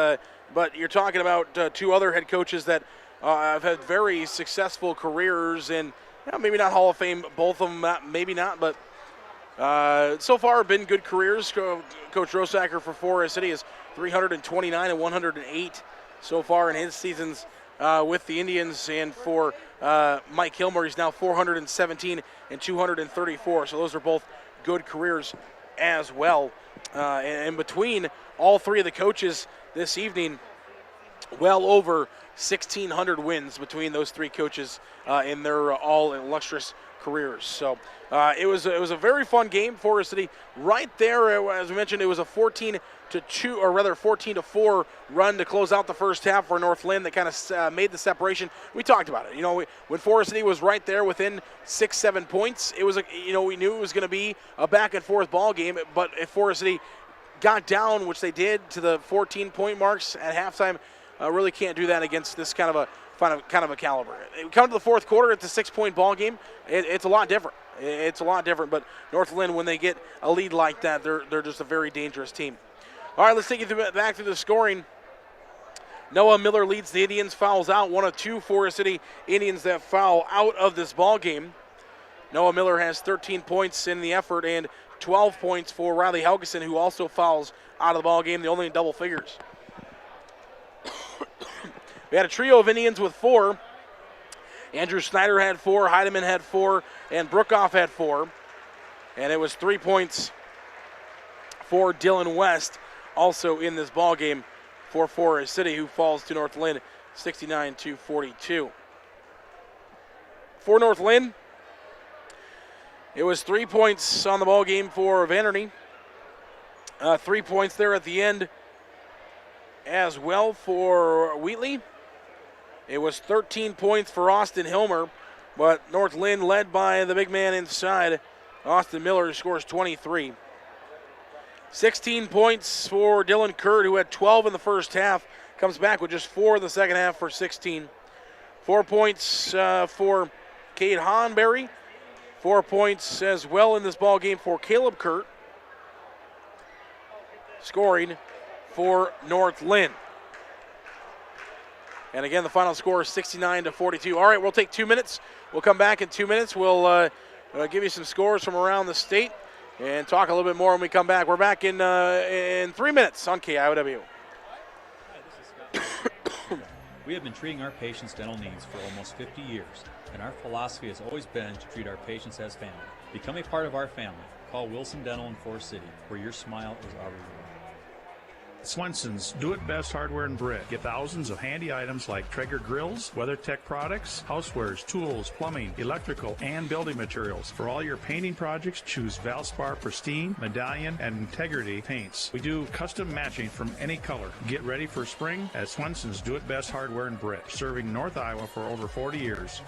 but you're talking about two other head coaches that have had very successful careers, and maybe not Hall of Fame, both of them, maybe not, but so far been good careers. Coach Rosacker for Forest City is 329 and 108 so far in his seasons with the Indians, and for Mike Hilmer, he's now 417 and 234. So those are both good careers as well. And between all three of the coaches this evening, well over 1,600 wins between those three coaches in their all illustrious careers. So it was a very fun game. Forest City right there, as we mentioned, it was a 14-4 run to close out the first half for North Linn that kind of made the separation. We talked about it. When Forest City was right there within 6-7 points, it was we knew it was going to be a back and forth ball game. But if Forest City got down, which they did, to the 14-point marks at halftime, really can't do that against this kind of a caliber. Come to the fourth quarter, it's a 6-point ball game. It's a lot different. It's a lot different. But North Linn, when they get a lead like that, they're just a very dangerous team. All right, let's take you back through the scoring. Noah Miller leads the Indians, fouls out. One of two Forest City Indians that foul out of this ball game. Noah Miller has 13 points in the effort and 12 points for Riley Helgeson, who also fouls out of the ball game, the only in double figures. We had a trio of Indians with 4. Andrew Snyder had 4, Heidemann had 4, and Brookoff had 4. And it was 3 points for Dillon West, also in this ball game for Forest City, who falls to North Linn 69-42. For North Linn, it was 3 points on the ball game for Vanderny. 3 points there at the end as well for Wheatley. It was 13 points for Austin Hilmer, but North Linn led by the big man inside. Austin Miller scores 23. 16 points for Dylan Kurd, who had 12 in the first half. Comes back with just 4 in the second half for 16. 4 points for Cade Honberry. 4 points as well in this ball game for Caleb Kurt. Scoring for North Linn. And again, the final score is 69-42. All right, we'll take 2 minutes. We'll come back in 2 minutes. We'll give you some scores from around the state and talk a little bit more when we come back. We're back in 3 minutes on KIOW. We have been treating our patients' dental needs for almost 50 years, and our philosophy has always been to treat our patients as family. Become a part of our family. Call Wilson Dental in Forest City, where your smile is our reward. Swenson's Do It Best Hardware and Brick. Get thousands of handy items like Traeger grills, WeatherTech products, housewares, tools, plumbing, electrical, and building materials. For all your painting projects, choose Valspar Pristine, Medallion, and Integrity paints. We do custom matching from any color. Get ready for spring at Swenson's Do It Best Hardware and Brick, serving North Iowa for over 40 years.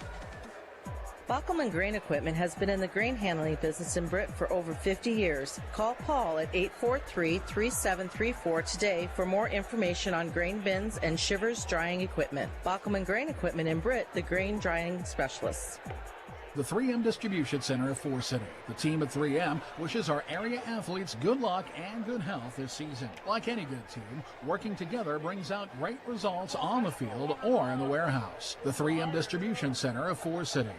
Baukelman Grain Equipment has been in the grain handling business in Britt for over 50 years. Call Paul at 843-3734 today for more information on grain bins and shivers drying equipment. Baukelman Grain Equipment in Britt, the grain drying specialists. The 3M Distribution Center of Forest City. The team at 3M wishes our area athletes good luck and good health this season. Like any good team, working together brings out great results on the field or in the warehouse. The 3M Distribution Center of Forest City.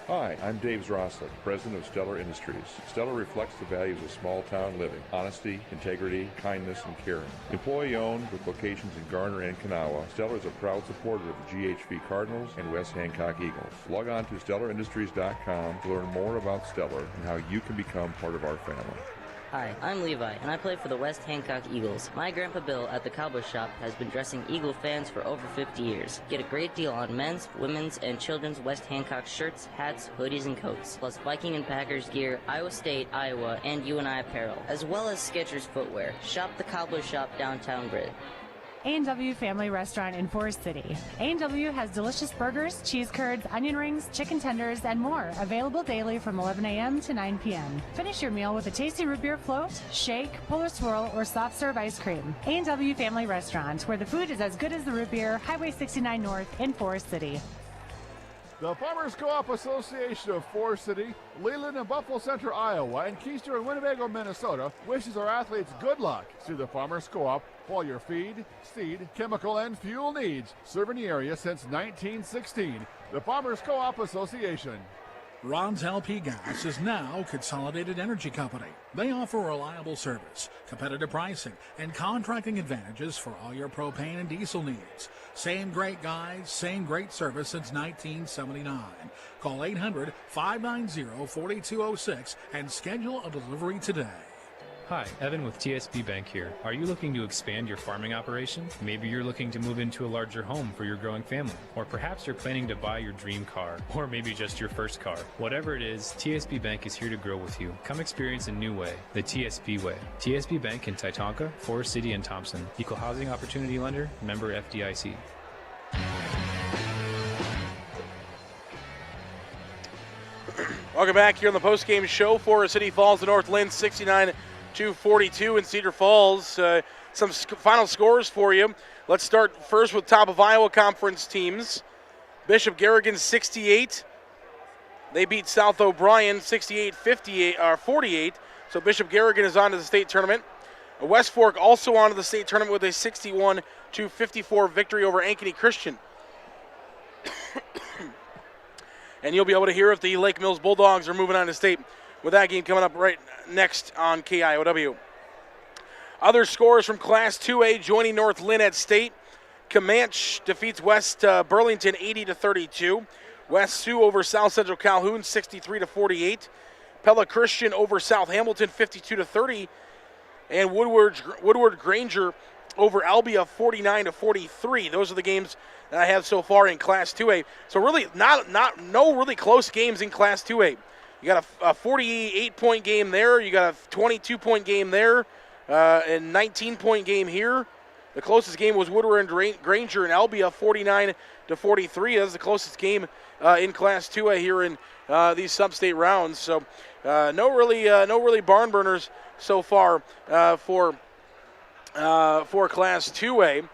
Hi, I'm Dave Zroslik, president of Stellar Industries. Stellar reflects the values of small-town living: honesty, integrity, kindness, and caring. Employee-owned with locations in Garner and Kanawha, Stellar is a proud supporter of the GHV Cardinals and West Hancock Eagles. Log on to StellarIndustries.com to learn more about Stellar and how you can become part of our family. Hi, I'm Levi, and I play for the West Hancock Eagles. My Grandpa Bill at the Cowboy Shop has been dressing Eagle fans for over 50 years. Get a great deal on men's, women's, and children's West Hancock shirts, hats, hoodies, and coats, plus Viking and Packers gear, Iowa State, Iowa, and UNI apparel, as well as Skechers footwear. Shop the Cowboy Shop downtown Britt. A&W Family Restaurant in Forest City. A&W has delicious burgers, cheese curds, onion rings, chicken tenders, and more, available daily from 11 a.m. to 9 p.m. Finish your meal with a tasty root beer float, shake, polar swirl, or soft serve ice cream. A&W Family Restaurant, where the food is as good as the root beer, Highway 69 North in Forest City. The Farmers Co-op Association of Forest City, Leland and Buffalo Center, Iowa, and Keister and Winnebago, Minnesota, wishes our athletes good luck. See the Farmers Co-op for all your feed, seed, chemical, and fuel needs. Serving the area since 1916. The Farmers Co-op Association. Ron's LP Gas is now Consolidated Energy Company. They offer reliable service, competitive pricing, and contracting advantages for all your propane and diesel needs. Same great guys, same great service since 1979. Call 800-590-4206 and schedule a delivery today. Hi, Evan with TSB Bank here. Are you looking to expand your farming operation? Maybe you're looking to move into a larger home for your growing family. Or perhaps you're planning to buy your dream car. Or maybe just your first car. Whatever it is, TSB Bank is here to grow with you. Come experience a new way, the TSB way. TSB Bank in Titonka, Forest City, and Thompson. Equal housing opportunity lender, member FDIC. Welcome back here on the postgame show. Forest City falls to North Linn 69-42 in Cedar Falls. Some final scores for you. Let's start first with top of Iowa Conference teams. Bishop Garrigan 68. They beat South O'Brien 48. So Bishop Garrigan is on to the state tournament. West Fork also on to the state tournament with a 61-54 victory over Ankeny Christian. And you'll be able to hear if the Lake Mills Bulldogs are moving on to state with that game coming up right next on KIOW. Other scores from Class 2A joining North Linn at state. Comanche defeats West Burlington 80-32. West Sioux over South Central Calhoun 63-48. Pella Christian over South Hamilton 52-30. And Woodward Granger over Albia 49-43. Those are the games that I have so far in Class 2A. So really no really close games in Class 2A. You got a 48-point game there. You got a 22-point game there, and 19-point game here. The closest game was Woodward and Granger and Albia 49-43. That's the closest game in Class 2A here in these sub-state rounds. So no really barn burners so far for Class 2A.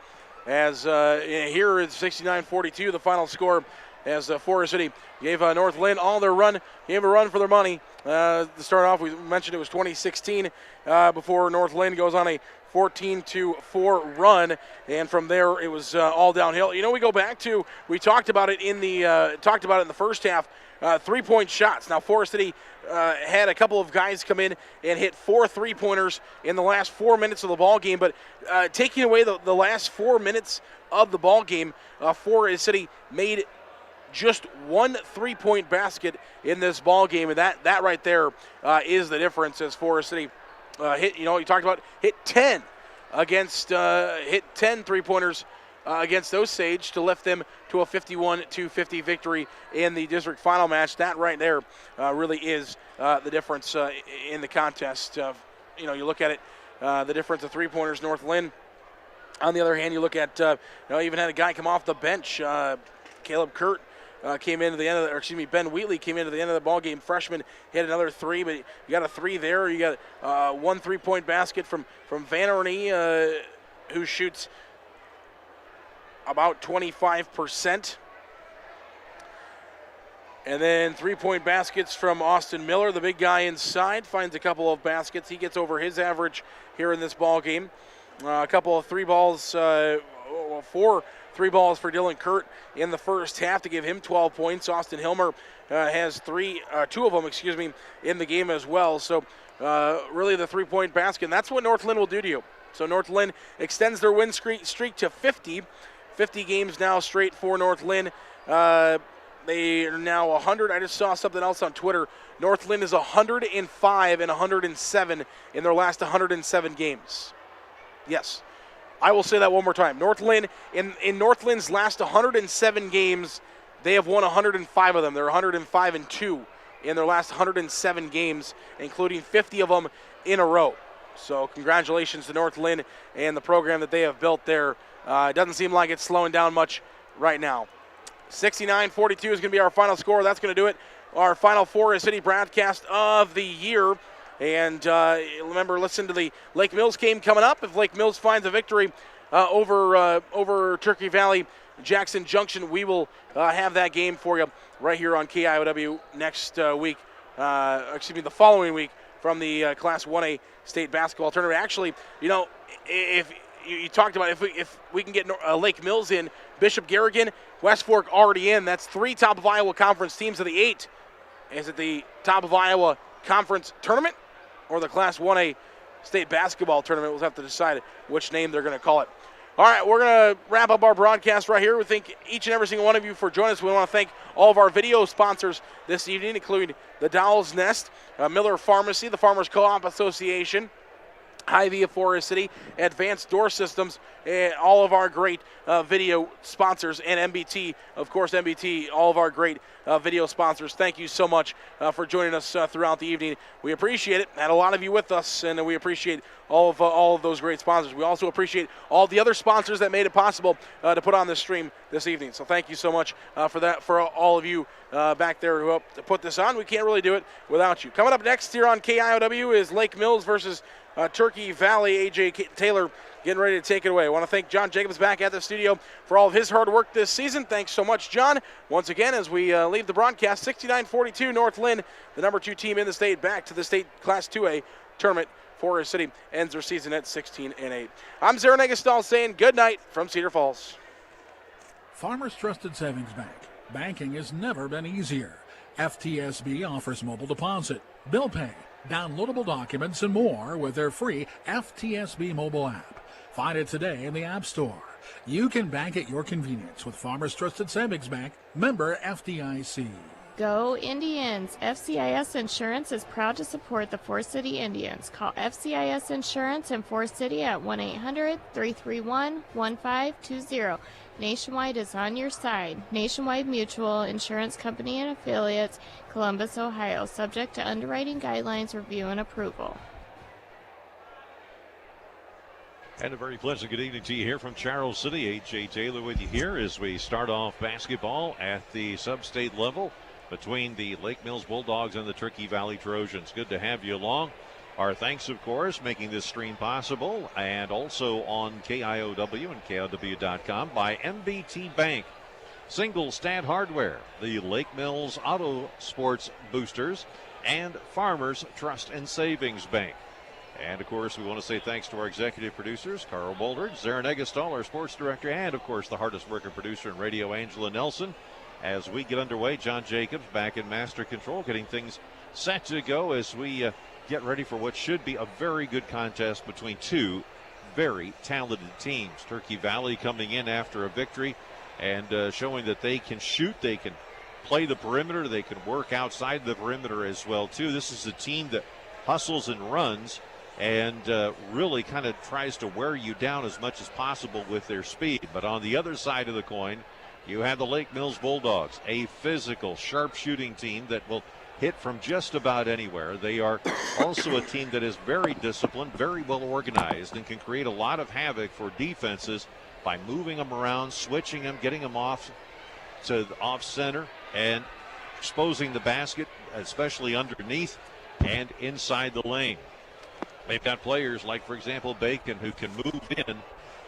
As here is 69-42, the final score, as Forest City gave North Linn all their run, gave a run for their money. To start off, we mentioned it was 2016 before North Linn goes on a 14-4 run, and from there it was all downhill. You know, we talked about it in the first half. 3-point shots. Now Forest City had a couple of guys come in and hit 4 3-pointers in the last 4 minutes of the ball game, but taking away the last 4 minutes of the ball game, Forest City made just 1 3-point basket in this ball game, and that right there is the difference. As Forest City hit, you talked about hit 10 against 10 3-pointers against Osage to lift them to a 51-50 victory in the district final match. That right there really is the difference in the contest. You look at it, the difference of 3-pointers. North Linn, on the other hand, you look at even had a guy come off the bench. Caleb Kurt came into the end of Ben Wheatley came into the end of the ball game. Freshman hit another 3, but you got a 3 there. You got 1 3-point basket from Van Ernie, who shoots about 25%. And then 3-point baskets from Austin Miller, the big guy inside, finds a couple of baskets. He gets over his average here in this ball game. A couple of 4 3 balls for Dylan Kurt in the first half to give him 12 points. Austin Hilmer has 2 of them, in the game as well. So really the 3-point basket, and that's what North Linn will do to you. So North Linn extends their win streak to 50. 50 games now straight for North Linn. They are now 100. I just saw something else on Twitter. North Linn is 105 and 107 in their last 107 games. Yes, I will say that one more time. North Linn, in North Linn's last 107 games, they have won 105 of them. They're 105 and 2 in their last 107 games, including 50 of them in a row. So congratulations to North Linn and the program that they have built there. It doesn't seem like it's slowing down much right now. 69-42 is going to be our final score. That's going to do it. Our final Forest City broadcast of the year. And remember, listen to the Lake Mills game coming up. If Lake Mills finds a victory over Turkey Valley Jackson Junction, we will have that game for you right here on KIOW next week. The following week from the Class 1A state basketball tournament. Actually, if you talked about if we can get Lake Mills in, Bishop Garrigan, West Fork already in. That's 3 top of Iowa conference teams of the 8. Is it the top of Iowa conference tournament or the Class 1A state basketball tournament? We'll have to decide which name they're going to call it. All right, we're going to wrap up our broadcast right here. We thank each and every single one of you for joining us. We want to thank all of our video sponsors this evening, including the Dowell's Nest, Miller Pharmacy, the Farmers Co-op Association, Hy-Vee of Forest City, Advanced Door Systems, and all of our great video sponsors, and MBT, of course, MBT, all of our great video sponsors. Thank you so much for joining us throughout the evening. We appreciate it. Had a lot of you with us, and we appreciate all of those great sponsors. We also appreciate all the other sponsors that made it possible to put on this stream this evening. So thank you so much for that, for all of you back there who helped to put this on. We can't really do it without you. Coming up next here on KIOW is Lake Mills versus Turkey Valley. AJ Taylor getting ready to take it away. I want to thank John Jacobs back at the studio for all of his hard work this season. Thanks so much, John. Once again, as we leave the broadcast, 69-42 North Linn, the number 2 team in the state, back to the state Class 2A tournament. Forest City ends their season at 16-8. I'm Zara Negastal saying good night from Cedar Falls. Farmers Trusted Savings Bank. Banking has never been easier. FTSB offers mobile deposit, bill pay, downloadable documents, and more with their free FTSB mobile app. Find it today in the App Store. You can bank at your convenience with Farmers Trusted Savings Bank, member FDIC. Go Indians! FCIS Insurance is proud to support the Forest City Indians. Call FCIS Insurance in Forest City at 1-800-331-1520. Nationwide is on your side. Nationwide Mutual Insurance Company and Affiliates, Columbus, Ohio. Subject to underwriting guidelines, review, and approval. And a very pleasant good evening to you here from Charles City. A.J. Taylor with you here as we start off basketball at the sub-state level between the Lake Mills Bulldogs and the Turkey Valley Trojans. Good to have you along. Our thanks, of course, making this stream possible, and also on KIOW and KIOW.com by MBT Bank, Single Stat Hardware, the Lake Mills Auto Sports Boosters, and Farmers Trust and Savings Bank. And, of course, we want to say thanks to our executive producers, Carl Boldridge, Zarin Eggestal, our sports director, and, of course, the hardest working producer in radio, Angela Nelson. As we get underway, John Jacobs back in master control, getting things set to go as we get ready for what should be a very good contest between two very talented teams. Turkey Valley coming in after a victory and showing that they can shoot, they can play the perimeter, they can work outside the perimeter as well, too. This is a team that hustles and runs and really kind of tries to wear you down as much as possible with their speed. But on the other side of the coin, you have the Lake Mills Bulldogs, a physical, sharp-shooting team that will hit from just about anywhere. They are also a team that is very disciplined, very well organized, and can create a lot of havoc for defenses by moving them around, switching them, getting them off to off center, and exposing the basket, especially underneath and inside the lane. They've got players like, for example, Bacon, who can move in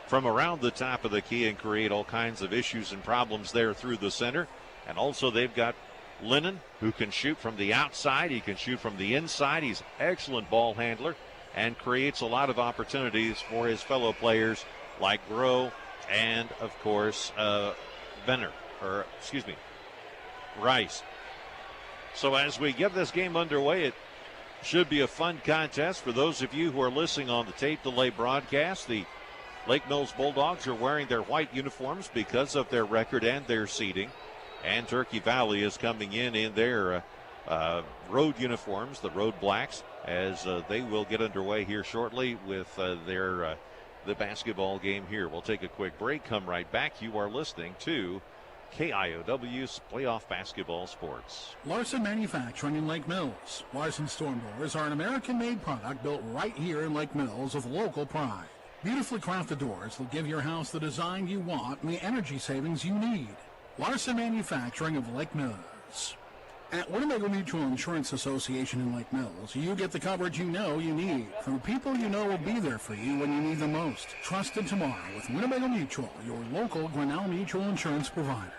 from around the top of the key and create all kinds of issues and problems there through the center. And also they've got Linn, who can shoot from the outside. He can shoot from the inside. He's an excellent ball handler and creates a lot of opportunities for his fellow players like Groh and, of course, Rice. So as we get this game underway, it should be a fun contest. For those of you who are listening on the tape delay broadcast, the Lake Mills Bulldogs are wearing their white uniforms because of their record and their seeding. And Turkey Valley is coming in their road uniforms, the road blacks, as they will get underway here shortly with the basketball game here. We'll take a quick break, come right back. You are listening to KIOW's Playoff Basketball Sports. Larson Manufacturing in Lake Mills. Larson Storm Doors are an American-made product built right here in Lake Mills with local pride. Beautifully crafted doors will give your house the design you want and the energy savings you need. Larson Manufacturing of Lake Mills. At Winnebago Mutual Insurance Association in Lake Mills, you get the coverage you know you need from the people you know will be there for you when you need them most. Trusted tomorrow with Winnebago Mutual, your local Grinnell Mutual Insurance provider.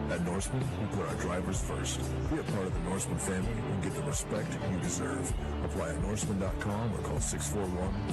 At Norseman, we put our drivers first. Be a part of the Norseman family and get the respect you deserve. Apply at Norseman.com or call 641